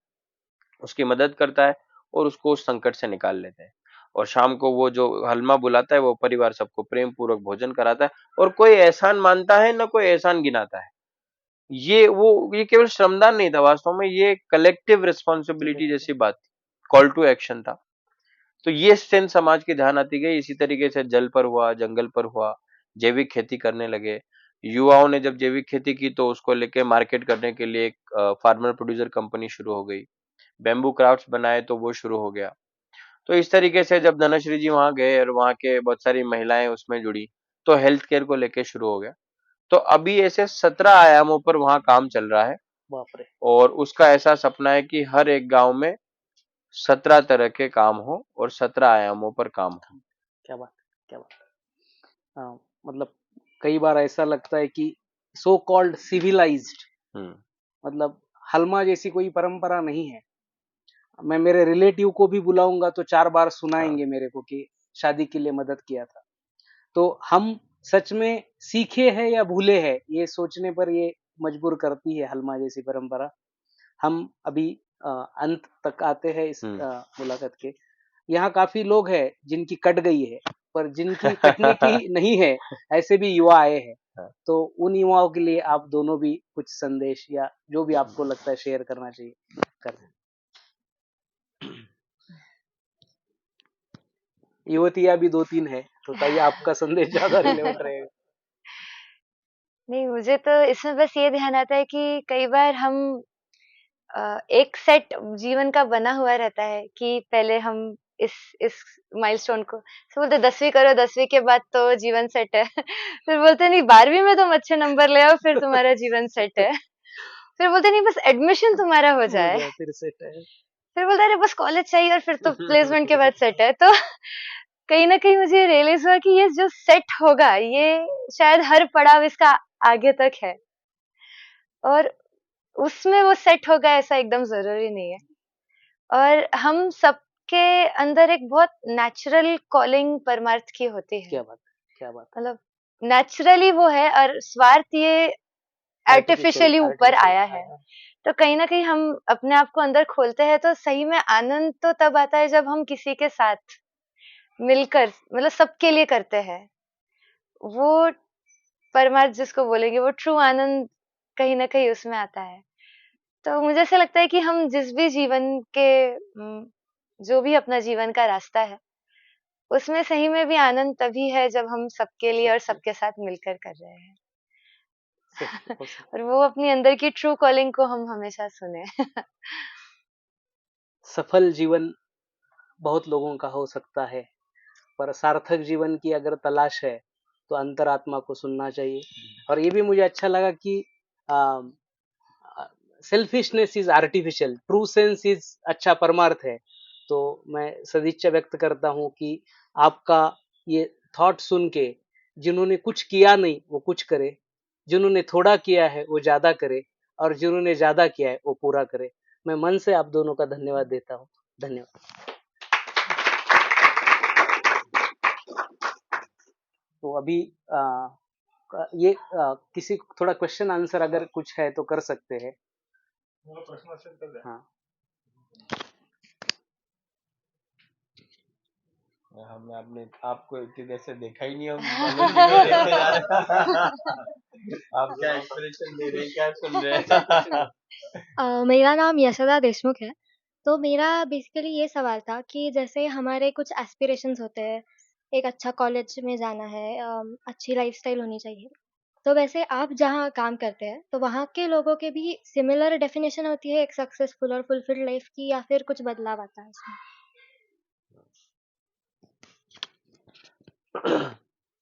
S3: उसकी मदद करता है और उसको उस संकट से निकाल लेते हैं। और शाम को वो जो हलमा बुलाता है वो परिवार सबको प्रेम पूर्वक भोजन कराता है, और कोई एहसान मानता है ना कोई एहसान गिनाता है। ये केवल श्रमदान नहीं था, वास्तव में ये कलेक्टिव रिस्पॉन्सिबिलिटी जैसी बात थी, कॉल टू एक्शन था। तो ये स्ट्रेंथ समाज की ध्यान आती गई। इसी तरीके से जल पर हुआ, जंगल पर हुआ, जैविक खेती करने लगे। युवाओं ने जब जैविक खेती की तो उसको लेके मार्केट करने के लिए एक फार्मर प्रोड्यूसर कंपनी शुरू हो गई। बैम्बू क्राफ्ट्स बनाए तो वो शुरू हो गया। तो इस तरीके से जब धनश्री जी वहां गए और वहां के बहुत सारी महिलाएं उसमें जुड़ी, तो हेल्थ केयर को लेके शुरू हो गया। तो अभी ऐसे 17 आयामों पर वहां काम चल रहा है।
S1: बाप रे।
S3: और उसका ऐसा सपना है कि हर एक गांव में 17 तरह के काम हो और 17 आयामों पर काम हो।
S1: क्या बात क्या बात। हाँ, मतलब कई बार ऐसा लगता है कि सो कॉल्ड सिविलाइज्ड,
S3: हम्म
S1: मतलब हलमा जैसी कोई परंपरा नहीं है। मैं मेरे रिलेटिव को भी बुलाऊंगा तो 4 बार
S3: हाँ
S1: सुनाएंगे मेरे को कि शादी के लिए मदद किया था। तो हम सच में सीखे हैं या भूले हैं, ये सोचने पर ये मजबूर करती है हलमा जैसी परंपरा। हम अभी अंत तक आते हैं इस
S3: हम्म
S1: मुलाकात के। यहाँ काफी लोग हैं जिनकी कट गई है, पर जिनकी कटने की नहीं है, ऐसे भी युवा आए हैं। तो उन युवाओं के लिए आप दोनों भी कुछ संदेश या जो भी आपको लगता है शेयर करना चाहिए, कर दें। युवतियां भी 2-3 है, तो ताकि आपका संदेश ज्यादा रिलेवेंट रहेगा।
S2: नहीं, मुझे तो इसमें बस ये ध्यान आता है कि कई बार हम एक सेट जीवन का बना हुआ रहता है कि पहले हम इस माइलस्टोन को तो बोलते 10वीं करो, 10वीं के बाद तो जीवन सेट है। फिर बोलते नहीं 12वीं में तुम अच्छे नंबर ले आओ फिर तुम्हारा जीवन सेट है। फिर बोलते नहीं बस एडमिशन तुम्हारा हो
S1: हो
S2: जाए।
S1: जाए फिर सेट है।
S2: फिर बोलते अरे बस कॉलेज चाहिए और फिर तो प्लेसमेंट के बाद सेट है। तो कहीं ना कहीं मुझे रियलाइज हुआ कि ये जो सेट होगा ये शायद हर पड़ाव इसका आगे तक है, और उसमें वो सेट होगा ऐसा एकदम जरूरी नहीं है। और हम सबके अंदर एक बहुत नेचुरल कॉलिंग परमार्थ की होती है,
S1: क्या बात क्या बात।
S2: मतलब नेचुरली वो है, और स्वार्थ ये आर्टिफिशियली ऊपर आया है। तो कहीं ना कहीं हम अपने आप को अंदर खोलते हैं तो सही में आनंद तो तब आता है जब हम किसी के साथ मिलकर, मतलब सबके लिए करते हैं। वो परमार्थ जिसको बोलेंगे वो ट्रू आनंद कहीं ना कहीं उसमें आता है। तो मुझे ऐसा लगता है कि हम जिस भी जीवन के जो भी अपना जीवन का रास्ता है उसमें सही में भी आनंद तभी है जब हम सबके लिए और सबके साथ मिलकर कर रहे हैं।
S1: हो सकता
S2: और वो अपनी अंदर की ट्रू कॉलिंग को हम हमेशा सुने।
S1: सफल जीवन बहुत लोगों का हो सकता है, पर सार्थक जीवन की अगर तलाश है तो अंतरात्मा को सुनना चाहिए। और ये भी मुझे अच्छा लगा कि selfishness is artificial, true sense is अच्छा परमार्थ है। तो मैं सदिच्छा व्यक्त करता हूँ कि आपका ये थॉट सुन के जिन्होंने कुछ किया नहीं वो कुछ करे, जिन्होंने थोड़ा किया है वो ज्यादा करे, और जिन्होंने ज्यादा किया है वो पूरा करे। मैं मन से आप दोनों का धन्यवाद देता हूँ। धन्यवाद। तो अभी ये किसी थोड़ा क्वेश्चन आंसर अगर कुछ है तो कर सकते हैं। हाँ,
S3: हमने आपने आपको इतनी देर से देखा ही नहीं, हम मनोज जी को देखते जा रहे हैं। आप क्या एक्सप्रेशन दे रहे हैं, क्या सुन रहे हैं?
S4: मेरा नाम यशोदा देशमुख है। तो मेरा बेसिकली ये सवाल था कि जैसे हमारे कुछ एस्पिरेशंस होते हैं, एक अच्छा कॉलेज में जाना है, अच्छी लाइफ़स्टाइल होनी चाहिए। तो वैसे आप जहाँ काम करते हैं, तो वहाँ के लोगों के भी सिमिलर डेफिनेशन होती है एक सक्सेसफुल और फुलफिल्ड लाइफ़ की, या फिर कुछ बदलाव आता है इसमें?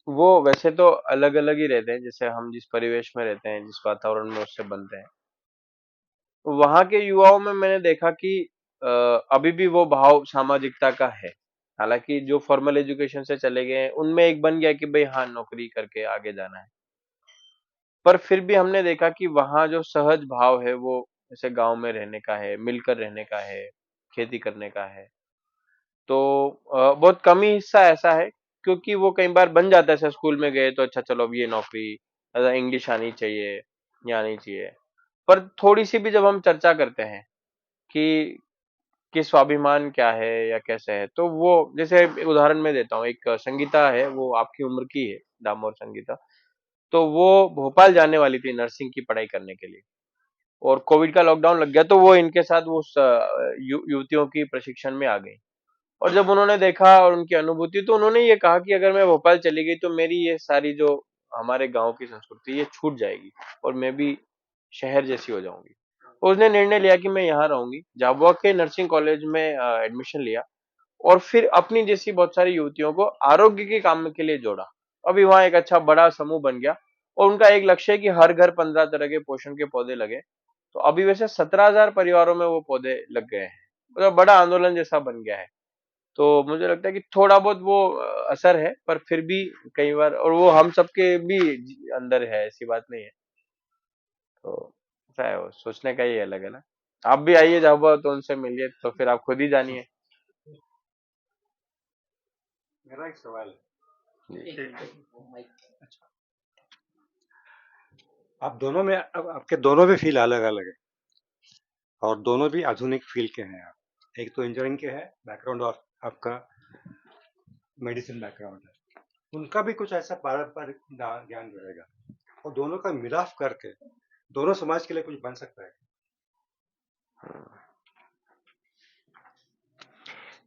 S3: वो वैसे तो अलग अलग ही रहते हैं, जैसे हम जिस परिवेश में रहते हैं, जिस वातावरण में उससे बनते हैं। वहां के युवाओं में मैंने देखा कि अभी भी वो भाव सामाजिकता का है। हालांकि जो फॉर्मल एजुकेशन से चले गए हैं उनमें एक बन गया कि भाई हाँ, नौकरी करके आगे जाना है। पर फिर भी हमने देखा कि वहाँ जो सहज भाव है वो जैसे गांव में रहने का है, मिलकर रहने का है, खेती करने का है। तो बहुत कम ही हिस्सा ऐसा है, क्योंकि वो कई बार बन जाता है, जैसे स्कूल में गए तो अच्छा चलो अब ये नौकरी, इंग्लिश आनी चाहिए, ये आनी चाहिए। पर थोड़ी सी भी जब हम चर्चा करते हैं कि स्वाभिमान क्या है या कैसे है, तो वो जैसे एक उदाहरण मैं देता हूँ। एक संगीता है, वो आपकी उम्र की है, दामोर संगीता। तो वो भोपाल जाने वाली थी नर्सिंग की पढ़ाई करने के लिए, और कोविड का लॉकडाउन लग गया, तो वो इनके साथ वो युवतियों की प्रशिक्षण में आ गई। और जब उन्होंने देखा और उनकी अनुभूति, तो उन्होंने ये कहा कि अगर मैं भोपाल चली गई तो मेरी ये सारी जो हमारे गांव की संस्कृति ये छूट जाएगी, और मैं भी शहर जैसी हो जाऊंगी। तो उसने निर्णय लिया कि मैं यहाँ रहूंगी। झाबुआ के नर्सिंग कॉलेज में एडमिशन लिया, और फिर अपनी जैसी बहुत सारी युवतियों को आरोग्य के काम के लिए जोड़ा। अभी वहाँ एक अच्छा बड़ा समूह बन गया, और उनका एक लक्ष्य है कि हर घर 15 तरह के पोषण के पौधे लगे। तो अभी वैसे 17,000 परिवारों में वो पौधे लग गए हैं, मतलब बड़ा आंदोलन जैसा बन गया है। तो मुझे लगता है कि थोड़ा बहुत वो असर है, पर फिर भी कई बार, और वो हम सबके भी अंदर है, ऐसी बात नहीं है। तो ऐसा है, वो सोचने का ही अलग है ना। आप भी आइए झाबुआ, तो उनसे मिलिए, तो फिर आप खुद ही जानिए।
S5: मेरा एक सवाल है।
S3: जी।
S5: आप दोनों में, अब आपके दोनों भी फील्ड अलग अलग है, और दोनों भी आधुनिक फील्ड के हैं आप। एक तो इंजीनियरिंग के है बैकग्राउंड, और आपका मेडिसिन बैकग्राउंड है। उनका भी कुछ ऐसा पारंपरिक ज्ञान रहेगा, और दोनों का मिलाप करके दोनों समाज के लिए कुछ बन सकता है।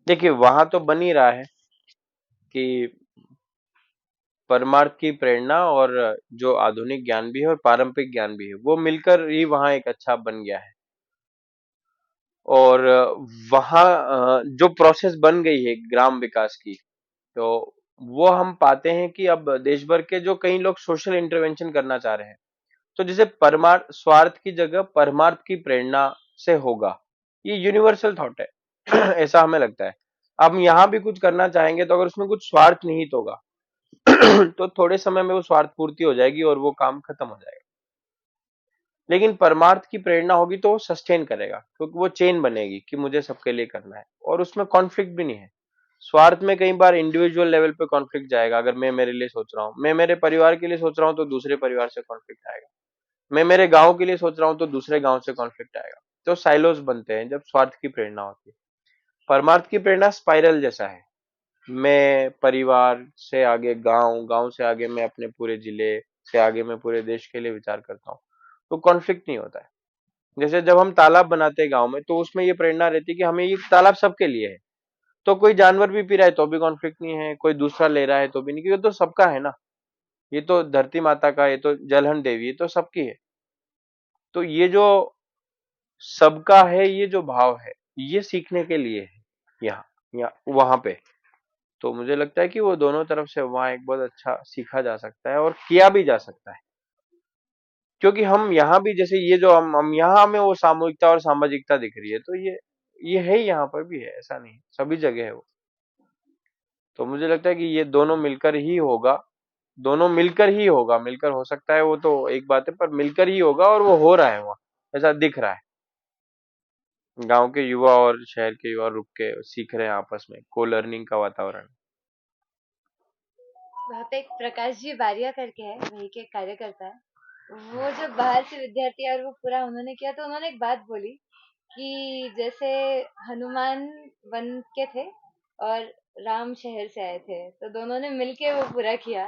S3: देखिए, वहां तो बन ही रहा है कि परमार्थ की प्रेरणा और जो आधुनिक ज्ञान भी है और पारंपरिक ज्ञान भी है, वो मिलकर ही वहां एक अच्छा बन गया है। और वहां जो प्रोसेस बन गई है ग्राम विकास की, तो वो हम पाते हैं कि अब देश भर के जो कई लोग सोशल इंटरवेंशन करना चाह रहे हैं, तो जैसे परमार्थ, स्वार्थ की जगह परमार्थ की प्रेरणा से होगा, ये यूनिवर्सल थॉट है। ऐसा हमें लगता है। अब यहाँ भी कुछ करना चाहेंगे, तो अगर उसमें कुछ स्वार्थ निहित होगा, तो थोड़े समय में वो स्वार्थ पूर्ति हो जाएगी और वो काम खत्म हो जाएगा। लेकिन परमार्थ की प्रेरणा होगी तो वो सस्टेन करेगा, क्योंकि वो चेन बनेगी कि मुझे सबके लिए करना है, और उसमें कॉन्फ्लिक्ट भी नहीं है। स्वार्थ में कई बार इंडिविजुअल लेवल पे कॉन्फ्लिक्ट जाएगा। अगर मैं मेरे लिए सोच रहा हूँ, मैं मेरे परिवार के लिए सोच रहा हूँ, तो दूसरे परिवार से कॉन्फ्लिक्ट आएगा। मैं मेरे गांव के लिए सोच रहा हूँ, तो दूसरे गांव से कॉन्फ्लिक्ट आएगा। तो साइलोस बनते हैं जब स्वार्थ की प्रेरणा होती है। परमार्थ की प्रेरणा स्पाइरल जैसा है। मैं परिवार से आगे गांव, गांव से आगे मैं अपने पूरे जिले, से आगे मैं पूरे देश के लिए विचार करता हूँ, तो कॉन्फ्लिक्ट नहीं होता है। जैसे जब हम तालाब बनाते हैं गांव में, तो उसमें ये प्रेरणा रहती है कि हमें ये तालाब सबके लिए है। तो कोई जानवर भी पी रहा है तो भी कॉन्फ्लिक्ट नहीं है, कोई दूसरा ले रहा है तो भी नहीं, क्योंकि तो सबका है ना। ये तो धरती माता का, ये तो जलहन देवी, ये तो सबकी है। तो ये जो सबका है, ये जो भाव है, ये सीखने के लिए है यहाँ या वहां पे। तो मुझे लगता है कि वो दोनों तरफ से वहाँ एक बहुत अच्छा सीखा जा सकता है और किया भी जा सकता है। क्योंकि हम यहाँ भी जैसे ये जो हम यहाँ हमें वो सामूहिकता और सामाजिकता दिख रही है, तो ये है ही, यहाँ पर भी है, ऐसा नहीं है, सभी जगह है वो। तो मुझे लगता है कि ये दोनों मिलकर ही होगा, दोनों मिलकर ही होगा, मिलकर हो सकता है वो तो एक बात है, पर मिलकर ही होगा और वो हो रहा है वहाँ, ऐसा दिख रहा है। गांव के युवा और शहर के युवा रुक के सीख रहे हैं आपस में, को लर्निंग का वातावरण।
S2: वहाँ पे एक प्रकाश जी बारिया करके है, वही के कार्यकर्ता है। वो जो बाहर से विद्यार्थी है और वो पूरा उन्होंने किया, तो उन्होंने एक बात बोली कि जैसे हनुमान वन के थे और राम शहर से आए थे, तो दोनों ने मिलके वो पूरा किया।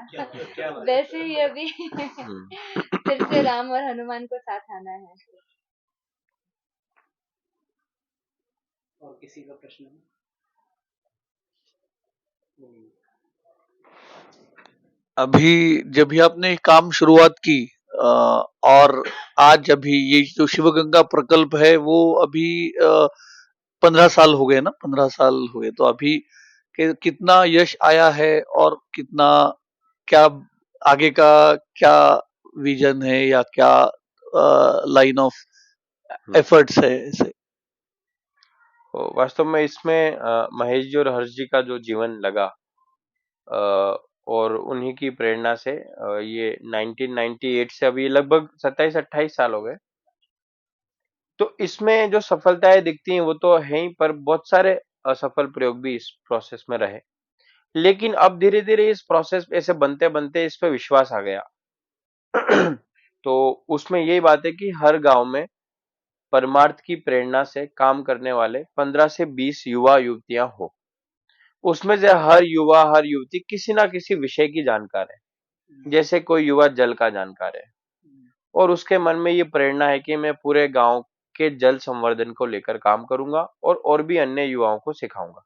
S2: वैसे ही अभी फिर से राम और हनुमान को साथ आना है।
S1: और किसी का प्रश्न है?
S6: अभी जब भी आपने काम शुरुआत की और आज अभी ये जो शिवगंगा प्रकल्प है वो अभी 15 साल हो गए ना, 15 साल हुए, तो अभी कितना यश आया है और कितना, क्या आगे का क्या विजन है या क्या लाइन ऑफ एफर्ट्स है ऐसे?
S3: तो वास्तव में इसमें महेश जी और हर्ष जी का जो जीवन लगा, और उन्हीं की प्रेरणा से ये 1998 से अभी लगभग 27-28 साल हो गए। तो इसमें जो सफलताएं दिखती हैं वो तो है ही, पर बहुत सारे असफल प्रयोग भी इस प्रोसेस में रहे। लेकिन अब धीरे धीरे इस प्रोसेस ऐसे बनते बनते इस पे विश्वास आ गया। तो उसमें यही बात है कि हर गांव में परमार्थ की प्रेरणा से काम करने वाले 15 से 20 युवा युवतियां हो। उसमें से हर युवा हर युवती किसी ना किसी विषय की जानकार है। जैसे कोई युवा जल का जानकार है और उसके मन में ये प्रेरणा है कि मैं पूरे गांव के जल संवर्धन को लेकर काम करूंगा और भी अन्य युवाओं को सिखाऊंगा।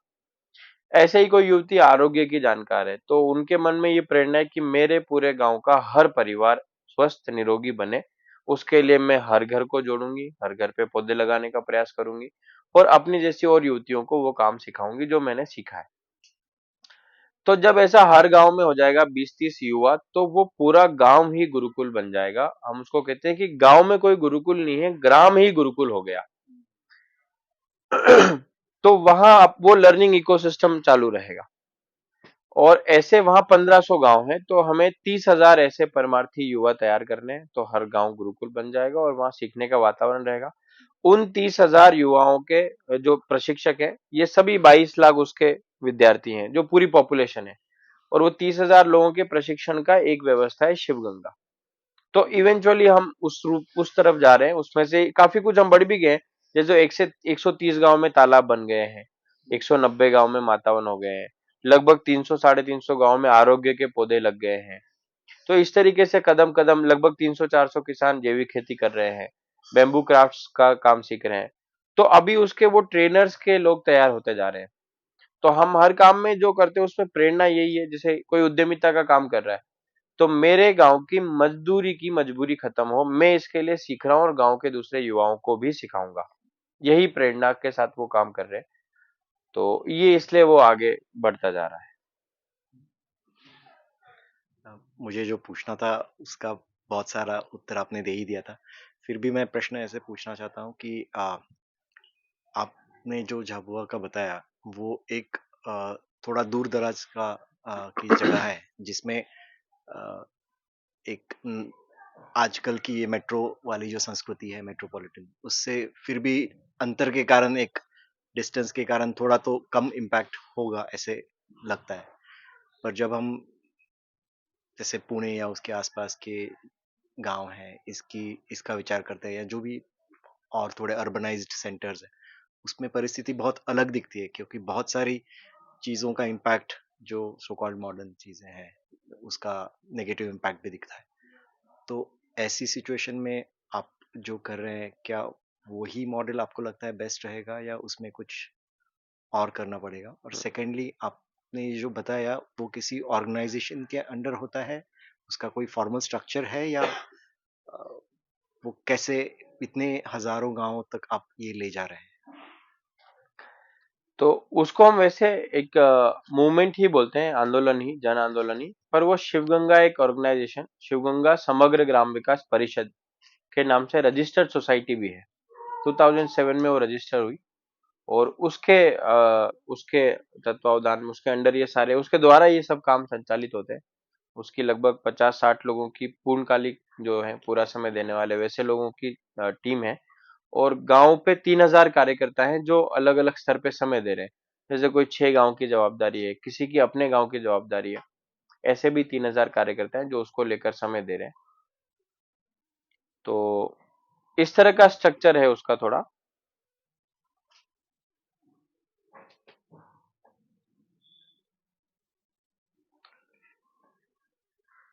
S3: ऐसे ही कोई युवती आरोग्य की जानकार है, तो उनके मन में ये प्रेरणा है कि मेरे पूरे गांव का हर परिवार स्वस्थ निरोगी बने। उसके लिए मैं हर घर को जोड़ूंगी, हर घर पे पौधे लगाने का प्रयास करूंगी और अपनी जैसी और युवतियों को वो काम सिखाऊंगी जो मैंने सीखा है। तो जब ऐसा हर गांव में हो जाएगा 20-30 युवा, तो वो पूरा गांव ही गुरुकुल बन जाएगा। हम उसको कहते हैं कि गांव में कोई गुरुकुल नहीं है, ग्राम ही गुरुकुल हो गया। तो वहां अब वो लर्निंग इकोसिस्टम चालू रहेगा और ऐसे वहां 1500 गांव हैं, तो हमें 30,000 ऐसे परमार्थी युवा तैयार करने हैं, तो हर गांव गुरुकुल बन जाएगा और वहां सीखने का वातावरण रहेगा। उन 30,000 युवाओं के जो प्रशिक्षक है, ये सभी 22 लाख उसके विद्यार्थी हैं, जो पूरी पॉपुलेशन है। और वो 30,000 लोगों के प्रशिक्षण का एक व्यवस्था है शिवगंगा। तो इवेंचुअली हम उस तरफ जा रहे हैं। उसमें से काफी कुछ हम बढ़ भी गए, जैसे 130 गांव में तालाब बन गए हैं, 190 गांव में मातावन हो गए हैं, लगभग 300 साढ़े 300 गांव में आरोग्य के पौधे लग गए हैं। तो इस तरीके से कदम कदम लगभग 300-400 किसान जैविक खेती कर रहे हैं, बेम्बू क्राफ्ट्स का काम सीख रहे हैं। तो अभी उसके वो ट्रेनर्स के लोग तैयार होते जा रहे हैं। तो हम हर काम में जो करते हैं उसमें प्रेरणा यही है। जैसे कोई उद्यमिता का काम कर रहा है, तो मेरे गांव की मजदूरी की मजबूरी खत्म हो, मैं इसके लिए सीख रहा हूँ और गांव के दूसरे युवाओं को भी सिखाऊंगा। यही प्रेरणा के साथ वो काम कर रहे हैं। तो ये इसलिए वो आगे बढ़ता जा रहा है।
S7: मुझे जो पूछना था उसका बहुत सारा उत्तर आपने दे ही दिया था। फिर भी मैं प्रश्न ऐसे पूछना चाहता हूँ कि आपने जो झाबुआ का बताया वो एक थोड़ा दूर दराज का की जगह है, जिसमें एक आजकल की ये मेट्रो वाली जो संस्कृति है मेट्रोपॉलिटन, उससे फिर भी अंतर के कारण, एक डिस्टेंस के कारण थोड़ा तो कम इम्पैक्ट होगा ऐसे लगता है। पर जब हम जैसे पुणे या उसके आसपास के गांव हैं, इसका विचार करते हैं, या जो भी और थोड़े अर्बनाइज्ड सेंटर्स हैं, उसमें परिस्थिति बहुत अलग दिखती है, क्योंकि बहुत सारी चीज़ों का इम्पैक्ट, जो सो कॉल्ड मॉडर्न चीज़ें हैं, उसका नेगेटिव इम्पैक्ट भी दिखता है। तो ऐसी सिचुएशन में आप जो कर रहे हैं, क्या वही मॉडल आपको लगता है बेस्ट रहेगा या उसमें कुछ और करना पड़ेगा? और सेकेंडली, आपने ये जो बताया वो किसी ऑर्गेनाइजेशन के अंडर होता है उसका कोई फॉर्मल स्ट्रक्चर है या वो कैसे इतने हजारों गांवों तक आप ये ले जा रहे हैं?
S3: तो उसको हम वैसे एक मूवमेंट ही बोलते हैं, आंदोलन ही, जन आंदोलन ही, पर वो शिवगंगा एक ऑर्गेनाइजेशन, शिवगंगा समग्र ग्राम विकास परिषद के नाम से रजिस्टर्ड सोसाइटी भी है। 2007 में वो रजिस्टर हुई और उसके तत्वावधान में, उसके अंडर ये सारे, उसके द्वारा ये सब काम संचालित होते हैं। उसकी लगभग 50-60 लोगों की पूर्णकालिक जो है, पूरा समय देने वाले वैसे लोगों की टीम है। और गांव पे 3000 कार्यकर्ता हैं जो अलग अलग स्तर पे समय दे रहे हैं। जैसे कोई 6 गांव की जवाबदारी है, किसी की अपने गांव की जवाबदारी है, ऐसे भी 3000 कार्यकर्ता हैं जो उसको लेकर समय दे रहे हैं। तो इस तरह का स्ट्रक्चर है उसका थोड़ा।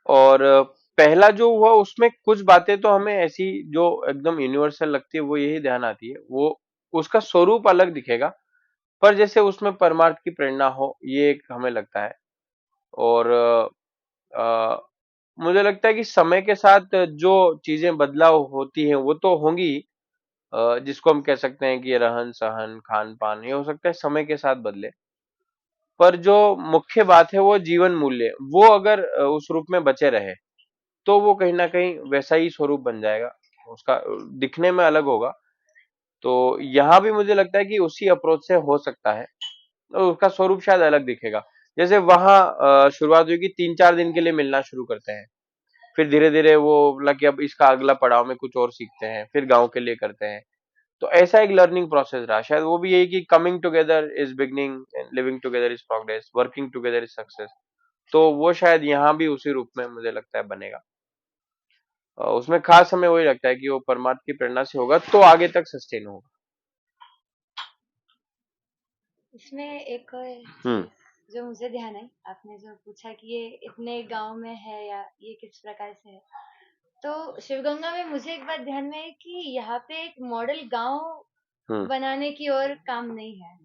S3: और पहला जो हुआ उसमें कुछ बातें तो हमें ऐसी जो एकदम यूनिवर्सल लगती है वो यही ध्यान आती है, वो उसका स्वरूप अलग दिखेगा, पर जैसे उसमें परमार्थ की प्रेरणा हो, ये एक हमें लगता है। और अ, मुझे लगता है कि समय के साथ जो चीजें बदलाव होती हैं वो तो होंगी ही। जिसको हम कह सकते हैं कि ये रहन सहन खान पान, ये हो सकता है समय के साथ बदले, पर जो मुख्य बात है वो जीवन मूल्य, वो अगर उस रूप में बचे रहे तो वो कहीं ना कहीं वैसा ही स्वरूप बन जाएगा, उसका दिखने में अलग होगा। तो यहाँ भी मुझे लगता है कि उसी अप्रोच से हो सकता है, तो उसका स्वरूप शायद अलग दिखेगा। जैसे वहां शुरुआत हुई कि 3-4 दिन के लिए मिलना शुरू करते हैं, फिर धीरे धीरे वो बोला कि अब इसका अगला पड़ाव में कुछ और सीखते हैं, फिर गांव के लिए करते हैं। तो ऐसा एक लर्निंग प्रोसेस रहा, शायद वो भी यही कि coming together is beginning and living together is progress, working together is success. तो वो शायद यहाँ भी उसी रूप में मुझे लगता है बनेगा। उसमें खास हमें वही लगता है कि वो परमार्थ की प्रेरणा से होगा तो आगे तक सस्टेन होगा।
S2: इसमें एक और
S3: हम्म
S2: चीज जो मुझे ध्यान है, आपने जो पूछा कि ये इतने गांव में है या ये किस प्रकार से है, तो शिवगंगा में मुझे एक बात ध्यान में है कि यहाँ पे एक मॉडल गांव
S3: हम्म
S2: बनाने की ओर काम नहीं है,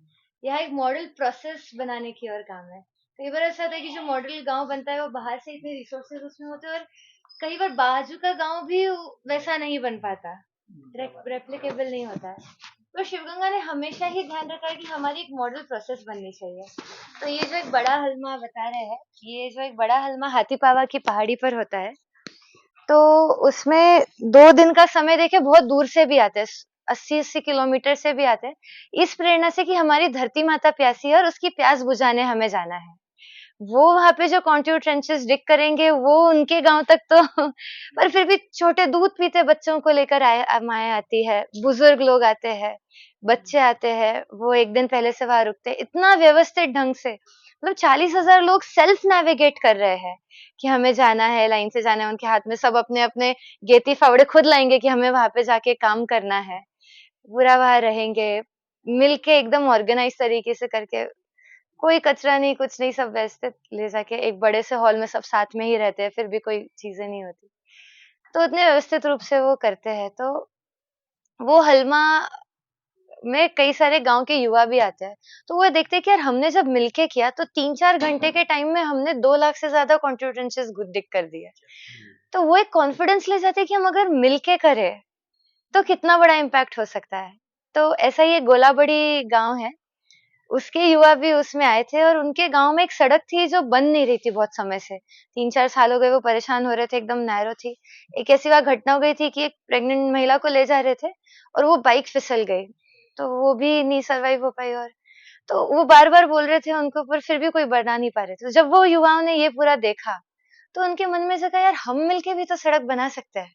S2: यहाँ एक मॉडल प्रोसेस बनाने की ओर काम है। कई बार ऐसा होता है कि जो मॉडल गांव बनता है वो बाहर से इतने रिसोर्सेज उसमें होते हैं और कई बार बाजू का गांव भी वैसा नहीं बन पाता, रेप्लिकेबल नहीं होता है। तो शिवगंगा ने हमेशा ही ध्यान रखा है कि हमारी एक मॉडल प्रोसेस बननी चाहिए। तो ये जो एक बड़ा हलमा बता रहे हैं, ये जो एक बड़ा हलमा हाथीपावा की पहाड़ी पर होता है, तो उसमें 2 दिन का समय देके बहुत दूर से भी आते हैं, 80-80 किलोमीटर से भी आते हैं, इस प्रेरणा से कि हमारी धरती माता प्यासी है और उसकी प्यास बुझाने हमें जाना है। वो वहां पे जो कॉन्ट्यू ट्रेंचेस डिग करेंगे वो उनके गांव तक तो पर फिर भी छोटे दूध पीते बच्चों को लेकर माया आती है, बुजुर्ग लोग आते हैं, बच्चे आते हैं, वो एक दिन पहले से वहां रुकते हैं, इतना व्यवस्थित ढंग से, मतलब 40,000 लोग सेल्फ नेविगेट कर रहे हैं कि हमें जाना है, लाइन से जाना है, उनके हाथ में सब अपने अपने गेती फावड़े खुद लाएंगे कि हमें वहां पे जाके काम करना है, पूरा वहां रहेंगे मिलके एकदम ऑर्गेनाइज तरीके से करके, कोई कचरा नहीं कुछ नहीं, सब व्यवस्थित ले जाके एक बड़े से हॉल में सब साथ में ही रहते हैं, फिर भी कोई चीजें नहीं होती, तो इतने व्यवस्थित रूप से वो करते हैं। तो वो हलमा में कई सारे गांव के युवा भी आते हैं, तो वो देखते हैं कि यार हमने जब मिलके किया तो 3-4 घंटे के टाइम में हमने 2 लाख से ज्यादा कॉन्ट्रीब्यूशंस गुड कर दिए। तो वो एक कॉन्फिडेंस ले जाते हैं कि हम अगर मिलके करें तो कितना बड़ा इम्पैक्ट हो सकता है। तो ऐसा ही एक गोलाबड़ी गांव है, उसके युवा भी उसमें आए थे और उनके गांव में एक सड़क थी जो बन नहीं रही थी बहुत समय से, 3-4 साल हो गए वो परेशान हो रहे थे, एकदम नैरो थी। एक ऐसी वहां घटना हो गई थी कि एक प्रेग्नेंट महिला को ले जा रहे थे और वो बाइक फिसल गई, तो वो भी नहीं सर्वाइव हो पाई, और तो वो बार बार बोल रहे थे उनको पर फिर भी कोई बना नहीं पा रहे थे। तो जब वो युवाओं ने ये पूरा देखा तो उनके मन में से कहा यार हम मिलके भी तो सड़क बना सकते हैं।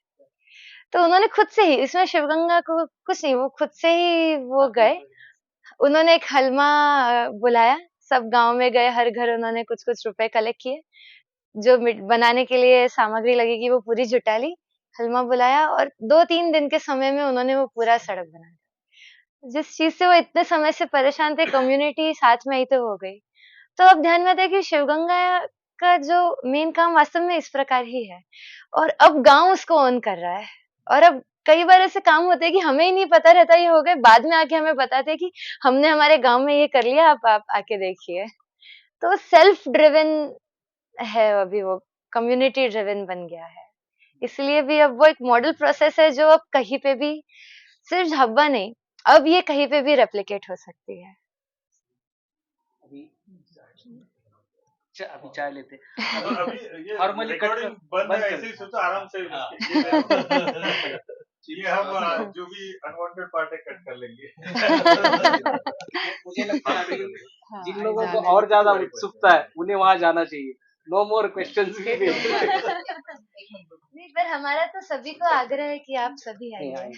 S2: तो उन्होंने खुद से ही, इसमें शिवगंगा को कुछ नहीं, वो खुद से ही वो गए, उन्होंने एक हलमा बुलाया, सब गांव में गए, हर घर उन्होंने कुछ कुछ रुपए कलेक्ट किए, जो बनाने के लिए सामग्री लगेगी वो पूरी जुटा ली, हलमा बुलाया और 2-3 दिन के समय में उन्होंने वो पूरा सड़क बना दिया। जिस चीज से वो इतने समय से परेशान थे, कम्युनिटी साथ में ही तो हो गई। तो अब ध्यान में आता है कि शिवगंगा का जो मेन काम वास्तव में इस प्रकार ही है, और अब गांव उसको ओन कर रहा है। और अब कई बार ऐसे काम होते हैं कि हमें ही नहीं पता रहता ये हो गए, बाद में आके हमें बताते हैं कि हमने हमारे गांव में ये कर लिया, आप आके देखिए। तो सेल्फ ड्रिवन है अभी वो कम्युनिटी ड्रिवन बन गया है। इसलिए भी अब वो एक मॉडल प्रोसेस है जो अब कहीं पे भी, सिर्फ झाबा नहीं, अब ये कहीं पे भी रेप्लिकेट हो सकती है।
S1: अभी अभी चाय लेते
S8: अभी ये
S1: फॉर्मली कट
S8: रिकॉर्डिंग बंद है, ऐसे ही सोचो आराम से ये हम जो भी अनवांटेड पार्ट है कट कर लेंगे।
S1: मुझे लगता है अभी जिन लोगों को और ज्यादा उत्सुकता है उन्हें वहां जाना चाहिए। नो मोर क्वेश्चंस की
S2: नहीं, पर हमारा तो सभी को आग्रह है कि आप सभी आइए।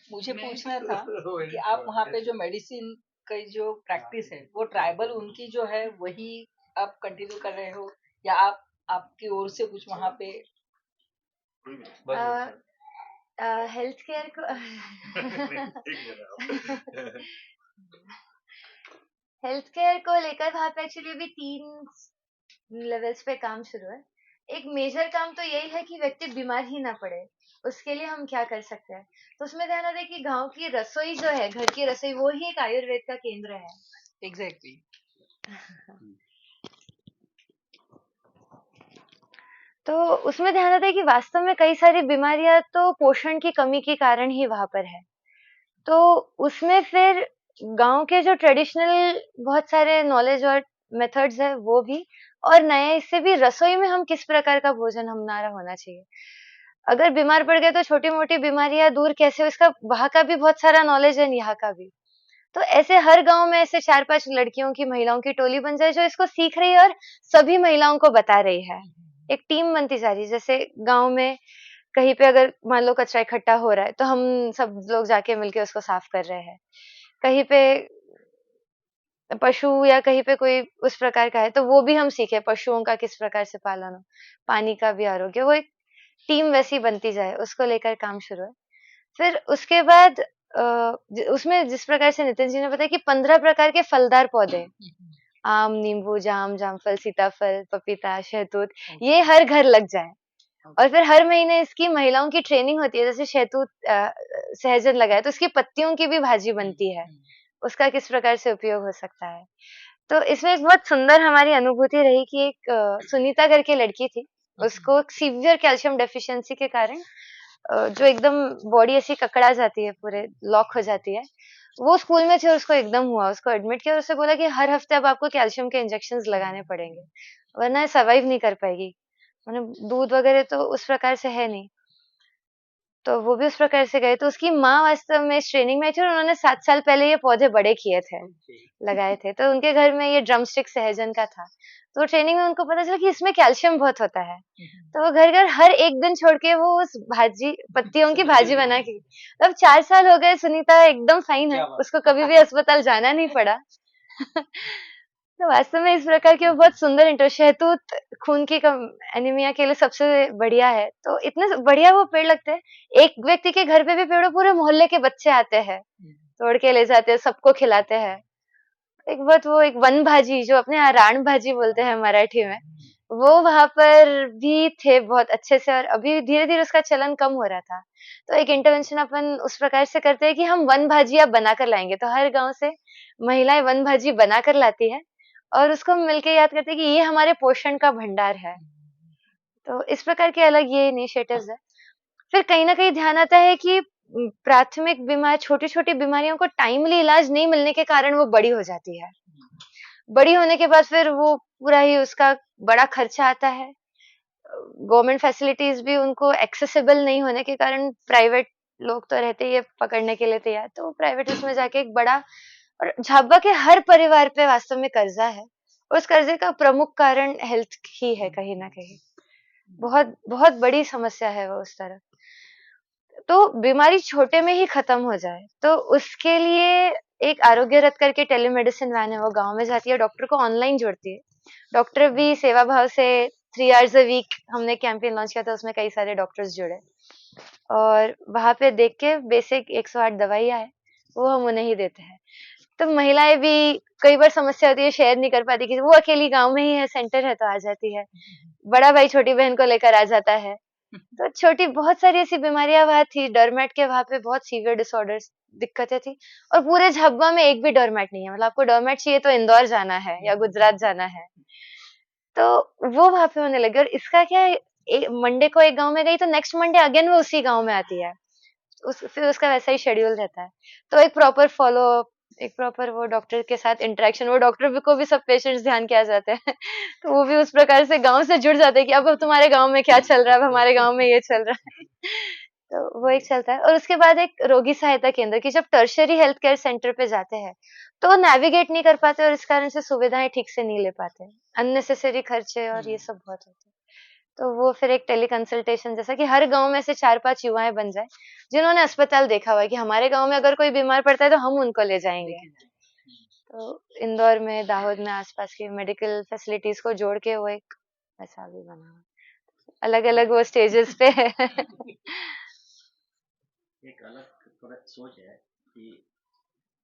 S9: मुझे पूछना था कि आप वहाँ पे जो मेडिसिन की जो प्रैक्टिस है वो ट्राइबल उनकी जो है वही आप कंटिन्यू कर रहे हो, या आपकी ओर से कुछ वहाँ पे
S2: हेल्थ केयर को हेल्थ केयर को लेकर वहाँ पे एक्चुअली अभी 3 लेवल्स पे काम शुरू है। एक मेजर काम तो यही है कि व्यक्ति बीमार ही ना पड़े, उसके लिए हम क्या कर सकते हैं। तो उसमें ध्यान रहे कि गांव की रसोई जो है, घर की रसोई, वो ही एक आयुर्वेद का केंद्र है।
S9: एग्जैक्टली
S2: तो उसमें ध्यान रहे कि वास्तव में कई सारी बीमारियां तो पोषण की कमी के कारण ही वहां पर है। तो उसमें फिर गांव के जो ट्रेडिशनल बहुत सारे नॉलेज और मेथड्स है वो भी, और नया इससे भी रसोई में हम किस प्रकार का भोजन हमारा होना चाहिए। अगर बीमार पड़ गए तो छोटी मोटी बीमारियां दूर कैसे, उसका वहां का भी बहुत सारा नॉलेज है, यहाँ का भी। तो ऐसे हर गांव में ऐसे 4-5 लड़कियों की, महिलाओं की टोली बन जाए जो इसको सीख रही है और सभी महिलाओं को बता रही है। एक टीम बनती जा रही है। जैसे गांव में कहीं पे अगर मान लो कचरा इकट्ठा हो रहा है तो हम सब लोग जाके मिलके उसको साफ कर रहे हैं। कहीं पे पशु या कहीं पे कोई उस प्रकार का है तो वो भी हम सीखे, पशुओं का किस प्रकार से पालन हो, पानी का भी आरोग्य, वो एक टीम वैसी बनती जाए, उसको लेकर काम शुरू है। फिर उसके बाद उसमें जिस प्रकार से नितिन जी ने बताया कि 15 प्रकार के फलदार पौधे, आम, नींबू, जाम, जामफल, सीताफल, पपीता, शहतूत, ये हर घर लग जाए। और फिर हर महीने इसकी महिलाओं की ट्रेनिंग होती है। जैसे शहतूत सहजन लगाए तो उसकी पत्तियों की भी भाजी बनती है, उसका किस प्रकार से उपयोग हो सकता है। तो इसमें एक बहुत सुंदर हमारी अनुभूति रही कि एक सुनीता करके लड़की थी, उसको सीवियर कैल्शियम डेफिशिएंसी के कारण जो एकदम बॉडी ऐसी ककड़ा जाती है, पूरे लॉक हो जाती है, वो स्कूल में थी और उसको एकदम हुआ। उसको एडमिट किया और उससे बोला कि हर हफ्ते अब आपको कैल्शियम के इंजेक्शंस लगाने पड़ेंगे वरना सर्वाइव नहीं कर पाएगी। मतलब दूध वगैरह तो उस प्रकार से है नहीं, तो वो भी उस प्रकार से गए। तो उसकी माँ वास्तव में इस ट्रेनिंग में थी और उन्होंने 7 साल पहले ये पौधे बड़े किए थे, लगाए थे। तो उनके घर में ये ड्रमस्टिक सहजन का था। तो ट्रेनिंग में उनको पता चला कि इसमें कैल्शियम बहुत होता है। तो वो घर घर हर एक दिन छोड़ के वो उस भाजी, पत्तियों की भाजी बना के, अब 4 साल हो गए, सुनीता एकदम फाइन है, उसको कभी भी अस्पताल जाना नहीं पड़ा। तो वास्तव में इस प्रकार के वो बहुत सुंदर शहतूत खून की एनीमिया के लिए सबसे बढ़िया है। तो इतने बढ़िया वो पेड़ लगते हैं, एक व्यक्ति के घर पे भी पेड़ों, पूरे मोहल्ले के बच्चे आते हैं, तोड़ के ले जाते हैं, सबको खिलाते हैं। एक बहुत वो एक वन भाजी जो अपने यहाँ राण भाजी बोलते हैं मराठी में, वो वहां पर भी थे बहुत अच्छे से। और अभी धीरे धीरे उसका चलन कम हो रहा था। तो एक इंटरवेंशन अपन उस प्रकार से करते हैं कि हम वन भाजी अब बनाकर लाएंगे। तो हर गांव से महिलाएं वन भाजी बनाकर लाती है और उसको हम मिलके याद करते हैं कि ये हमारे पोषण का भंडार है। तो इस प्रकार के अलग ये इनिशिएटिव्स है। फिर कहीं ना कहीं ध्यान आता है कि प्राथमिक बीमारी, छोटी छोटी बीमारियों को टाइमली इलाज नहीं मिलने के कारण वो बड़ी हो जाती है। बड़ी होने के बाद फिर वो पूरा ही उसका बड़ा खर्चा आता है। गवर्नमेंट फैसिलिटीज भी उनको एक्सेसिबल नहीं होने के कारण प्राइवेट लोग तो रहते ही है पकड़ने के लिए तैयार, तो प्राइवेट उसमें जाके एक बड़ा, और झाबा के हर परिवार पे वास्तव में कर्जा है। उस कर्जे का प्रमुख कारण हेल्थ ही है, कहीं ना कहीं बहुत बहुत बड़ी समस्या है वो उस तरफ। तो बीमारी छोटे में ही खत्म हो जाए तो उसके लिए एक आरोग्य रथ करके टेलीमेडिसिन वैन है, वो गांव में जाती है, डॉक्टर को ऑनलाइन जोड़ती है। डॉक्टर भी सेवा भाव से 3 आवर्स अ वीक हमने कैंपेन लॉन्च किया था, उसमें कई सारे डॉक्टर्स जुड़े और वहां पे देख के बेसिक 108 दवाइयां है वो हम उन्हें ही देते हैं। तो महिलाएं भी कई बार समस्या होती है, शेयर नहीं कर पाती कि वो अकेली गांव में ही है, सेंटर है तो आ जाती है, बड़ा भाई छोटी बहन को लेकर आ जाता है। तो छोटी बहुत सारी ऐसी बीमारियां वहां थी, डरमेट के वहां पे बहुत सीवियर डिसऑर्डर्स, दिक्कतें थी। और पूरे झाबुआ में एक भी डरमेट नहीं है। मतलब आपको डरमेट चाहिए तो इंदौर जाना है या गुजरात जाना है। तो वो वहां पे होने लगे। और इसका क्या है, मंडे को एक गांव में गई तो नेक्स्ट मंडे अगेन वो उसी गांव में आती है। फिर उसका वैसा ही शेड्यूल रहता है। तो एक प्रॉपर फॉलो अप, एक प्रॉपर वो डॉक्टर के साथ इंटरेक्शन, वो डॉक्टर को भी सब पेशेंट्स ध्यान के आ जाते हैं। तो वो भी उस प्रकार से गांव से जुड़ जाते हैं कि अब तुम्हारे गांव में क्या चल रहा है, अब हमारे गांव में ये चल रहा है। तो वो एक चलता है। और उसके बाद एक रोगी सहायता केंद्र की, जब टर्शियरी हेल्थ केयर सेंटर पे जाते हैं तो नेविगेट नहीं कर पाते और इस कारण से सुविधाएं ठीक से नहीं ले पाते, अननेसेसरी खर्चे और ये सब बहुत होते हैं। तो वो फिर एक टेली कंसल्टेशन जैसा, कि हर गांव में से 4-5 युवाएं बन जाए जिन्होंने अस्पताल देखा हुआ है कि हमारे गांव में अगर कोई बीमार पड़ता है तो हम उनको ले जाएंगे। तो इंदौर में, दाहोद में आसपास की मेडिकल फैसिलिटीज को जोड़ के वो एक ऐसा भी बना, अलग अलग वो स्टेजेस पे है।
S10: एक अलग थोड़ा सोच है कि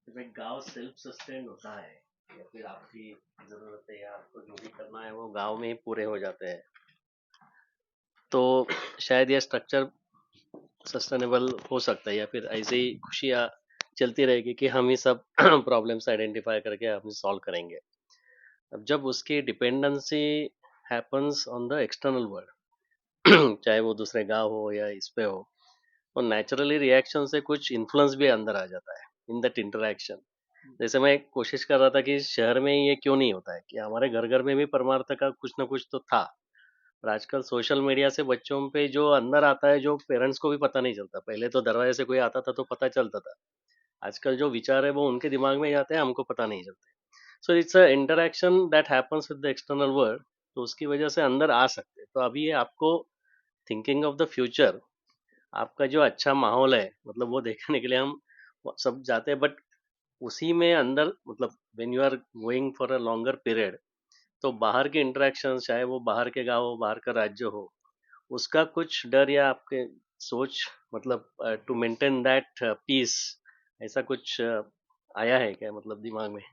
S10: जब एक गांव सेल्फ सस्टेन होता है या फिर आपकी जरूरतें या आपको जो भी करना है वो गांव में ही पूरे हो जाते हैं, तो शायद ये स्ट्रक्चर सस्टेनेबल हो सकता है, या फिर ऐसे ही खुशियाँ चलती रहेगी कि हम ही सब प्रॉब्लम्स आइडेंटिफाई करके हम ही सॉल्व करेंगे। अब जब उसकी dependency happens on the external world, चाहे वो दूसरे गांव हो या इस पे हो, और नेचुरली रिएक्शन से कुछ इन्फ्लुएंस भी अंदर आ जाता है इन दैट इंटरेक्शन। जैसे मैं कोशिश कर रहा था कि शहर में ये क्यों नहीं होता है, कि हमारे घर घर में भी परमार्थ का कुछ ना कुछ तो था, और आजकल सोशल मीडिया से बच्चों पे जो अंदर आता है जो पेरेंट्स को भी पता नहीं चलता। पहले तो दरवाजे से कोई आता था तो पता चलता था, आजकल जो विचार है वो उनके दिमाग में जाते हैं, हमको पता नहीं चलते। So it's a interaction that happens with the external world, तो उसकी वजह से अंदर आ सकते हैं। तो अभी ये आपको थिंकिंग ऑफ द फ्यूचर, आपका जो अच्छा माहौल है, मतलब वो देखने के लिए हम सब जाते हैं, बट उसी में अंदर मतलब when you are going for a longer period, तो बाहर के इंटरेक्शन, चाहे वो बाहर के गाँव हो, बाहर का राज्य हो, उसका कुछ डर या आपके सोच, मतलब टू मेंटेन दैट पीस, ऐसा कुछ आया है क्या मतलब दिमाग में?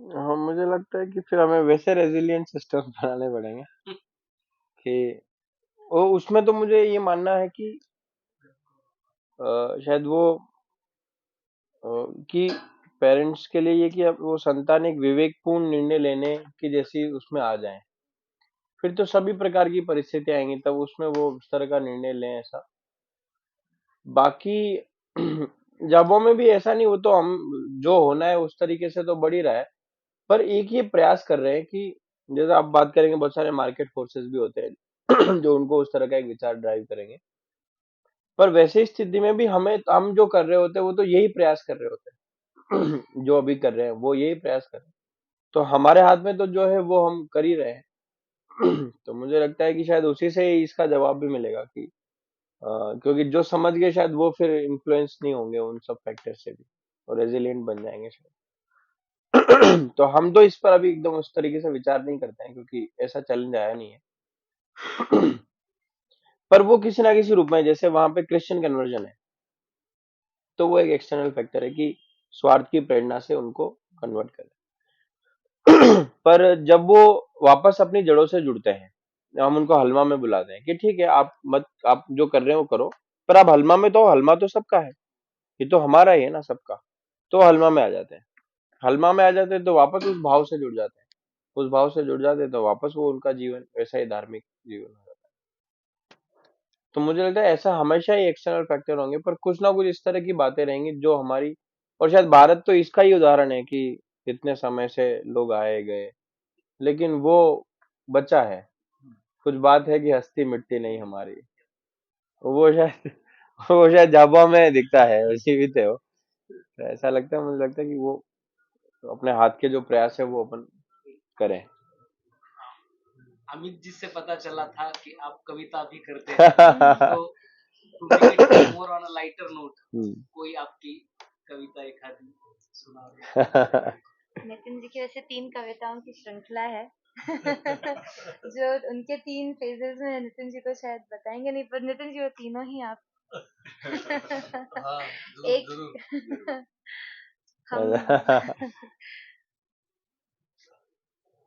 S3: हाँ, मुझे लगता है कि फिर हमें वैसे रेजिलियंट सिस्टम बनाने पड़ेंगे कि वो उसमें तो मुझे ये मानना है कि शायद वो कि पेरेंट्स के लिए ये कि अब वो संतान एक विवेकपूर्ण निर्णय लेने की जैसी उसमें आ जाए, फिर तो सभी प्रकार की परिस्थितियां आएंगी, तब उसमें वो इस तरह का निर्णय लें ऐसा। बाकी जॉबों में भी ऐसा नहीं, वो तो हम जो होना है उस तरीके से तो बढ़ ही रहा है, पर एक ये प्रयास कर रहे हैं कि जैसे आप बात करेंगे, बहुत सारे मार्केट फोर्सेस भी होते हैं जो उनको उस तरह का एक विचार ड्राइव करेंगे, पर वैसे स्थिति में भी हम जो कर रहे होते हैं वो तो यही प्रयास कर रहे होते हैं जो अभी कर रहे हैं वो यही प्रयास कर रहे हैं, तो हमारे हाथ में तो जो है वो हम कर ही रहे हैं। तो मुझे लगता है कि शायद उसी से ही इसका जवाब भी मिलेगा कि क्योंकि जो समझ गए शायद वो फिर इन्फ्लुएंस नहीं होंगे उन सब फैक्टर से भी, और रेजिलिएंट बन जाएंगे शायद। तो हम तो इस पर अभी एकदम उस तरीके से विचार नहीं करते हैं क्योंकि ऐसा चैलेंज आया नहीं है। पर वो किसी ना किसी रूप में, जैसे वहां पे क्रिश्चियन कन्वर्जन है, तो वो एक एक्सटर्नल फैक्टर है कि स्वार्थ की प्रेरणा से उनको कन्वर्ट करें। पर जब वो वापस अपनी जड़ों से जुड़ते हैं, हम उनको हलमा में बुलाते हैं कि ठीक है, आप जो कर रहे हैं वो करो, पर आप हलमा में, तो हलमा तो सबका है, ये तो हमारा ही है ना सबका, तो हलमा में आ जाते हैं। हलमा में आ जाते हैं तो वापस उस भाव से जुड़ जाते हैं, उस भाव से जुड़ जाते हैं तो वापस वो उनका जीवन वैसा ही धार्मिक जीवन हो जाता है। तो मुझे लगता है ऐसा हमेशा ही एक्सटर्नल फैक्टर होंगे, पर कुछ ना कुछ इस तरह की बातें रहेंगी जो हमारी, और शायद भारत तो इसका ही उदाहरण है कि इतने समय से लोग आए गए, लेकिन वो बचा है। कुछ बात है कि हस्ती मिटती नहीं हमारी, वो शायद वो शायद झाबुआ में दिखता है, वो जीवित है वो। तो ऐसा लगता है, मुझे लगता है कि वो अपने हाथ के जो प्रयास है वो अपन करें।
S1: अमित जी से पता चला था कि आप कविता भी करते हैं, तो to make it more on a lighter note, कोई आपकी कविता एक आधी सुना दो।
S2: नितिन जी की वैसे 3 कविताओं की श्रृंखला है। जो उनके 3 फेजेस में है, नितिन जी तो शायद बताएंगे नहीं, पर नितिन जी वो तीनों ही आप।
S10: हाँ,
S2: एक
S10: जरूर।
S2: हम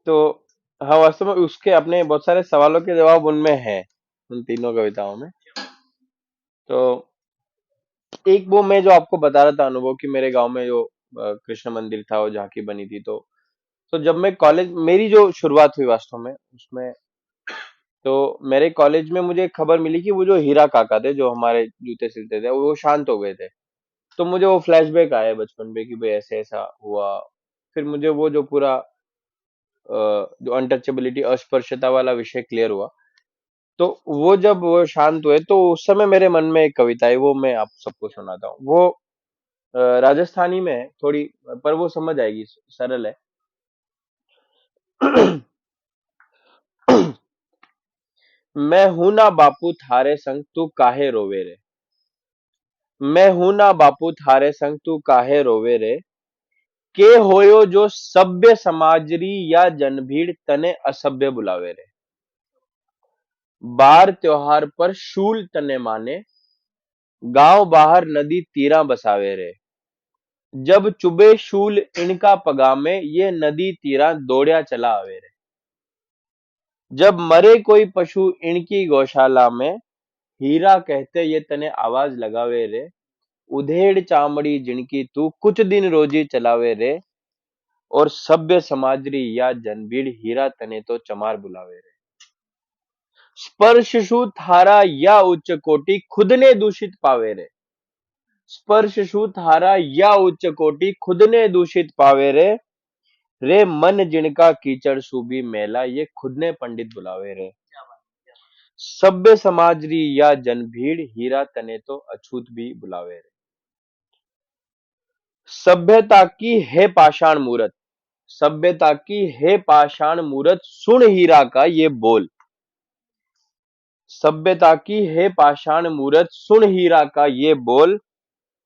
S3: तो हाँ, वास्तव में उसके अपने बहुत सारे सवालों के जवाब उनमें हैं, उन तीनों कविताओं में। तो एक वो मैं जो आपको बता रहा था अनुभव कि मेरे गांव में जो कृष्ण मंदिर था, वो झांकी बनी थी, तो तो जब मैं कॉलेज मेरी जो शुरुआत हुई वास्तव में उसमें, तो मेरे कॉलेज में मुझे खबर मिली कि वो जो हीरा काका थे जो हमारे जूते सिलते थे वो शांत हो गए थे। तो मुझे वो फ्लैशबैक आए बचपन में कि भाई ऐसे ऐसा हुआ। फिर मुझे वो जो पूरा जो अनटचेबिलिटी अस्पृश्यता वाला विषय क्लियर हुआ। तो वो जब वो शांत हुए तो उस समय मेरे मन में एक कविता है, वो मैं आप सबको सुनाता हूँ। वो राजस्थानी में है थोड़ी, पर वो समझ आएगी, सरल है। मैं हूं ना बापू थारे संग तू काहे रोवे रे। मैं हूं ना बापू थारे संग तू काहे रोवे रे। के होयो जो सभ्य समाजरी या जनभीड़ तने असभ्य बुलावे रे। बार त्योहार पर शूल तने माने, गांव बाहर नदी तीरा बसावे रे। जब चुबे शूल इनका पगामे, ये नदी तीरा दौड़या चला आवे रे। जब मरे कोई पशु इनकी गौशाला में, हीरा कहते ये तने आवाज लगावे रे। उधेड़ चामड़ी जिनकी तू कुछ दिन रोजी चलावे रे। और सभ्य समाजरी या जनभीड़ हीरा तने तो चमार बुलावे रे। स्पर्शु थारा या उच्च कोटि खुद ने दूषित पावे रे। स्पर्शु थारा या उच्च कोटि खुद ने दूषित पावे रे। रे मन जिनका कीचड़ सूबी मेला, ये खुद ने पंडित बुलावे रे। सभ्य समाजरी या जनभीड़ हीरा तने तो अछूत भी बुलावे रे। सभ्यता की है पाषाण मूरत, सभ्यता की है पाषाण मूरत, सुन हीरा का ये बोल। सभ्यता की है पाषाण मूरत, सुन हीरा का ये बोल।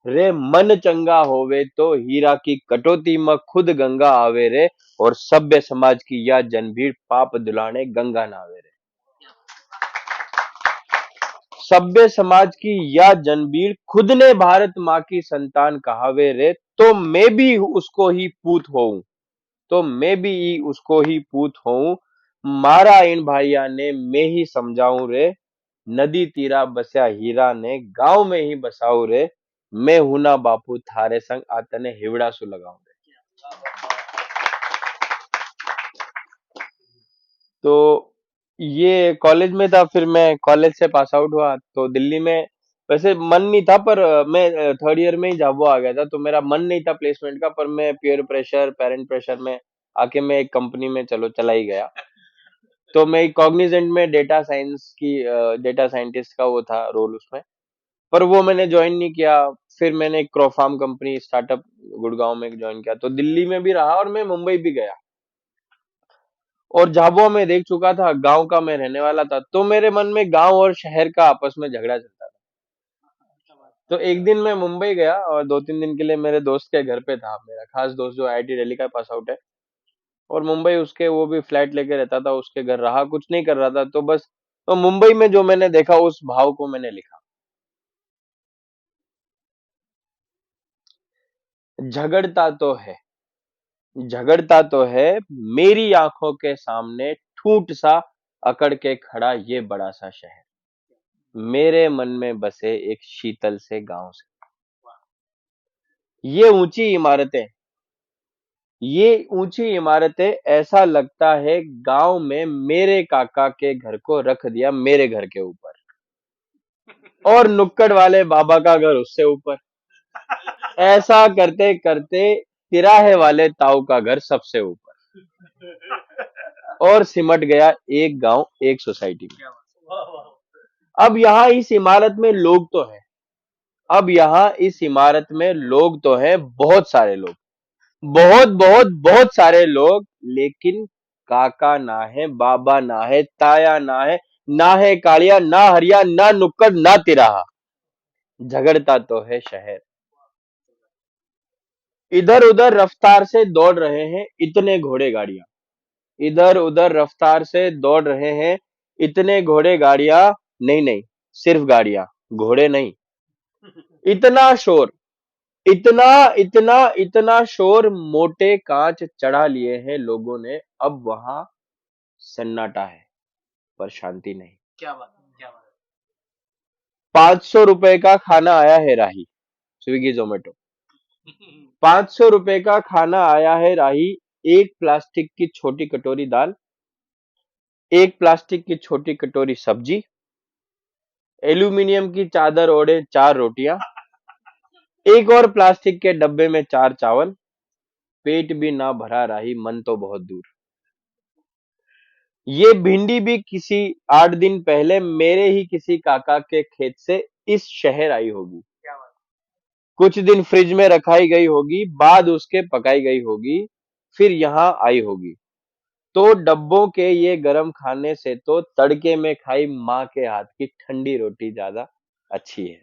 S3: रे मन चंगा होवे तो हीरा की कटौती में खुद गंगा आवे रे। और सभ्य समाज की या जनभीड़ पाप दुलाने गंगा नावे रे। सभ्य समाज की या जनभीड़ खुद ने भारत माँ की संतान कहावे रे। तो मैं भी उसको ही पूत होऊं, तो मैं भी उसको ही पूत होऊं। मारा इन भाइया ने मैं ही समझाऊं रे। नदी तीरा बस्या हीरा ने गांव में ही बसाऊ रे। मैं हूं ना बापू थारे संग आतने हिवड़ा सु लगाऊं रे। तो ये कॉलेज में था। फिर मैं कॉलेज से पास आउट हुआ तो दिल्ली में, वैसे मन नहीं था, पर मैं थर्ड ईयर में ही झाबुआ आ गया था, तो मेरा मन नहीं था प्लेसमेंट का, पर मैं पीयर प्रेशर पेरेंट प्रेशर में आके मैं एक कंपनी में चला ही गया। तो मैं कॉग्निजेंट में डेटा साइंस की डेटा साइंटिस्ट का वो था रोल उसमें, पर वो मैंने ज्वाइन नहीं किया। फिर मैंने एक क्रोफार्म कंपनी स्टार्टअप गुड़गांव में ज्वाइन किया। तो दिल्ली में भी रहा और मैं मुंबई भी गया, और झाबुआ में देख चुका था, गांव का मैं रहने वाला था। तो मेरे मन में गांव और शहर का आपस में झगड़ा चलता था। तो एक दिन मैं मुंबई गया और 2-3 दिन के लिए मेरे दोस्त के घर पे था, मेरा खास दोस्त जो आईआईटी दिल्ली का पास आउट है, और मुंबई उसके, वो भी फ्लैट लेके रहता था, उसके घर रहा, कुछ नहीं कर रहा था। तो बस, तो मुंबई में जो मैंने देखा उस भाव को मैंने लिखा। झगड़ता तो है, झगड़ता तो है, मेरी आंखों के सामने ठूंठ सा अकड़ के खड़ा ये बड़ा सा शहर। मेरे मन में बसे एक शीतल से गांव से। ये ऊंची इमारतें, ये ऊंची इमारतें, ऐसा लगता है गांव में मेरे काका के घर को रख दिया मेरे घर के ऊपर, और नुक्कड़ वाले बाबा का घर उससे ऊपर। ऐसा करते करते तिराहे वाले ताऊ का घर सबसे ऊपर, और सिमट गया एक गांव एक सोसाइटी में। अब यहाँ इस इमारत में लोग तो हैं, अब यहाँ इस इमारत में लोग तो हैं, बहुत सारे लोग, बहुत बहुत बहुत सारे लोग, लेकिन काका ना है, बाबा ना है, ताया ना है, ना है कालिया, ना हरिया, ना नुक्कड़, ना तिराहा। झगड़ता तो है शहर। इधर उधर रफ्तार से दौड़ रहे हैं इतने घोड़े गाड़ियां, इधर उधर रफ्तार से दौड़ रहे हैं इतने घोड़े गाड़ियां। नहीं नहीं, सिर्फ गाड़ियां, घोड़े नहीं। इतना शोर, इतना इतना इतना शोर, मोटे कांच चढ़ा लिए हैं लोगों ने। अब वहां सन्नाटा है, पर शांति नहीं।
S1: क्या बात है, क्या बात
S3: 500 रुपए का खाना आया है राही, स्विगी जोमेटो। 500 रुपए का खाना आया है राही, एक प्लास्टिक की छोटी कटोरी दाल, एक प्लास्टिक की छोटी कटोरी सब्जी, एल्यूमिनियम की चादर ओढ़े 4 रोटियां, एक और प्लास्टिक के डब्बे में 4 चावल, पेट भी ना भरा राही मन तो बहुत दूर। ये भिंडी भी किसी 8 दिन पहले मेरे ही किसी काका के खेत से इस शहर आई होगी। कुछ दिन फ्रिज में रखाई गई होगी, बाद उसके पकाई गई होगी, फिर यहाँ आई होगी। तो डब्बों के ये गरम खाने से तो तड़के में खाई माँ के हाथ की ठंडी रोटी ज्यादा अच्छी है।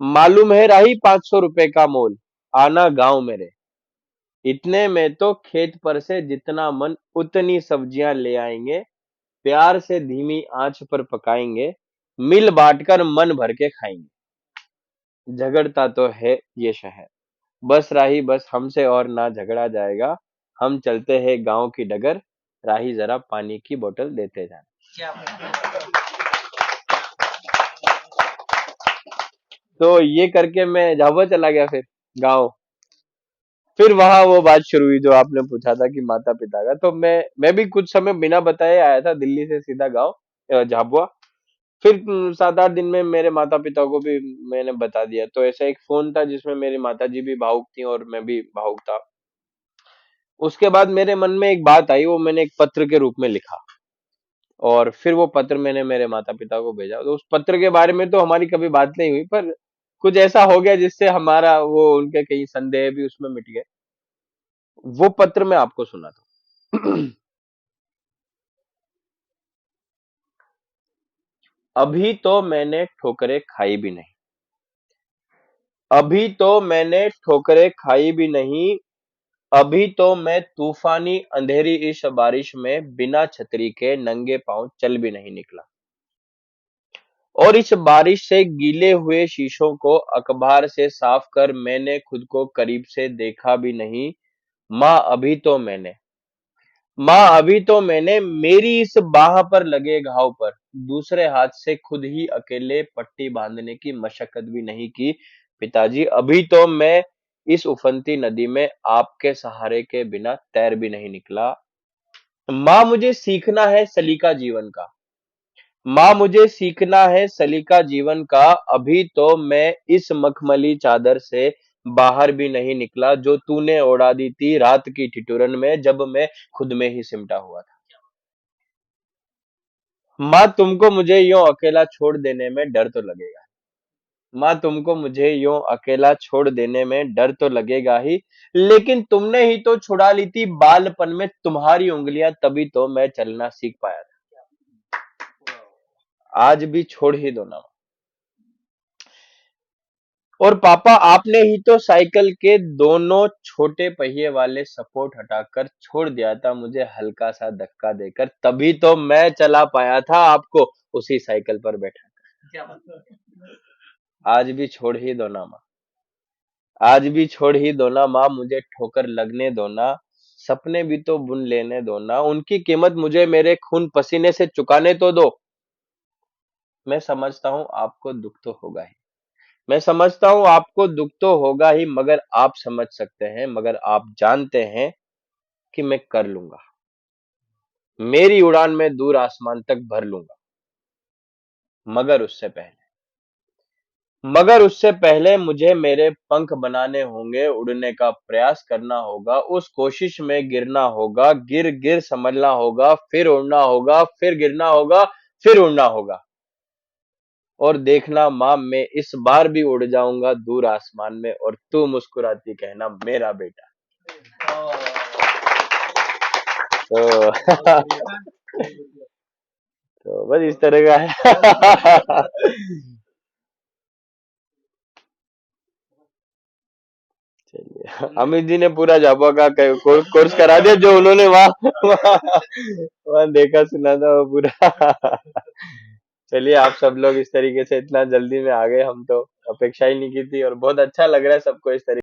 S3: मालूम है राही 500 रुपए का मोल, आना गांव मेरे। इतने में तो खेत पर से जितना मन उतनी सब्जियां ले आएंगे, प्यार से धीमी आंच पर पकाएंगे, मिल बांटकर मन भर के खाएंगे। झगड़ता तो है ये शहर, बस राही बस हमसे और ना झगड़ा जाएगा। हम चलते हैं गांव की डगर, राही जरा पानी की बोतल देते जाना। तो ये करके मैं झाबुआ चला गया फिर गांव। फिर वहां वो बात शुरू हुई जो आपने पूछा था कि माता पिता का। तो मैं भी कुछ समय बिना बताए आया था दिल्ली से सीधा गांव झाबुआ। फिर 7-8 दिन में मेरे माता पिता को भी मैंने बता दिया। तो ऐसा एक फोन था जिसमें मेरी माता जी भी भावुक थी और मैं भी भावुक था। उसके बाद मेरे मन में एक बात आई, वो मैंने एक पत्र के रूप में लिखा और फिर वो पत्र मैंने मेरे माता पिता को भेजा। तो उस पत्र के बारे में तो हमारी कभी बात नहीं हुई, पर कुछ ऐसा हो गया जिससे हमारा वो उनके कई संदेह भी उसमें मिट गए। वो पत्र मैं आपको सुनाता हूँ। अभी तो मैंने ठोकरें खाई भी नहीं, अभी तो मैंने ठोकरें खाई भी नहीं, अभी तो मैं तूफानी अंधेरी इस बारिश में बिना छतरी के नंगे पांव चल भी नहीं निकला। और इस बारिश से गीले हुए शीशों को अखबार से साफ कर मैंने खुद को करीब से देखा भी नहीं। माँ अभी तो मैंने मेरी इस बाह पर लगे घाव पर दूसरे हाथ से खुद ही अकेले पट्टी बांधने की मशक्कत भी नहीं की। पिताजी अभी तो मैं इस उफनती नदी में आपके सहारे के बिना तैर भी नहीं निकला। माँ मुझे सीखना है सलीका जीवन का, माँ मुझे सीखना है सलीका जीवन का। अभी तो मैं इस मखमली चादर से बाहर भी नहीं निकला जो तूने ओढ़ा दी थी रात की ठिठुरन में जब मैं खुद में ही सिमटा हुआ था। माँ तुमको मुझे यूं अकेला छोड़ देने में डर तो लगेगा, माँ तुमको मुझे यूं अकेला छोड़ देने में डर तो लगेगा ही, लेकिन तुमने ही तो छुड़ा ली थी बालपन में तुम्हारी उंगलियां, तभी तो मैं चलना सीख पाया था। आज भी छोड़ ही दो ना। और पापा आपने ही तो साइकिल के दोनों छोटे पहिए वाले सपोर्ट हटाकर छोड़ दिया था मुझे हल्का सा धक्का देकर, तभी तो मैं चला पाया था आपको उसी साइकिल पर बैठा। आज भी छोड़ ही दो ना माँ, आज भी छोड़ ही दो ना माँ, मुझे ठोकर लगने दो ना, सपने भी तो बुन लेने दो ना, उनकी कीमत मुझे मेरे खून पसीने से चुकाने तो दो। मैं समझता हूँ आपको दुख तो होगा ही, मैं समझता हूँ आपको दुख तो होगा ही, मगर आप समझ सकते हैं, मगर आप जानते हैं कि मैं कर लूंगा, मेरी उड़ान में दूर आसमान तक भर लूंगा। मगर उससे पहले मुझे मेरे पंख बनाने होंगे, उड़ने का प्रयास करना होगा, उस कोशिश में गिरना होगा, गिर गिर संभलना होगा, फिर उड़ना होगा, फिर गिरना होगा, फिर उड़ना होगा। और देखना माँ मैं इस बार भी उड़ जाऊंगा दूर आसमान में और तू मुस्कुराती कहना मेरा बेटा। तो तो बस इस तरह का है। चलिए अमित जी ने पूरा झाबुआ का कोर्स करा दिया जो उन्होंने वहाँ देखा सुना था वो पूरा। चलिए आप सब लोग इस तरीके से इतना जल्दी में आ गए, हम तो अपेक्षा ही नहीं की थी और बहुत अच्छा लग रहा है सबको इस तरीके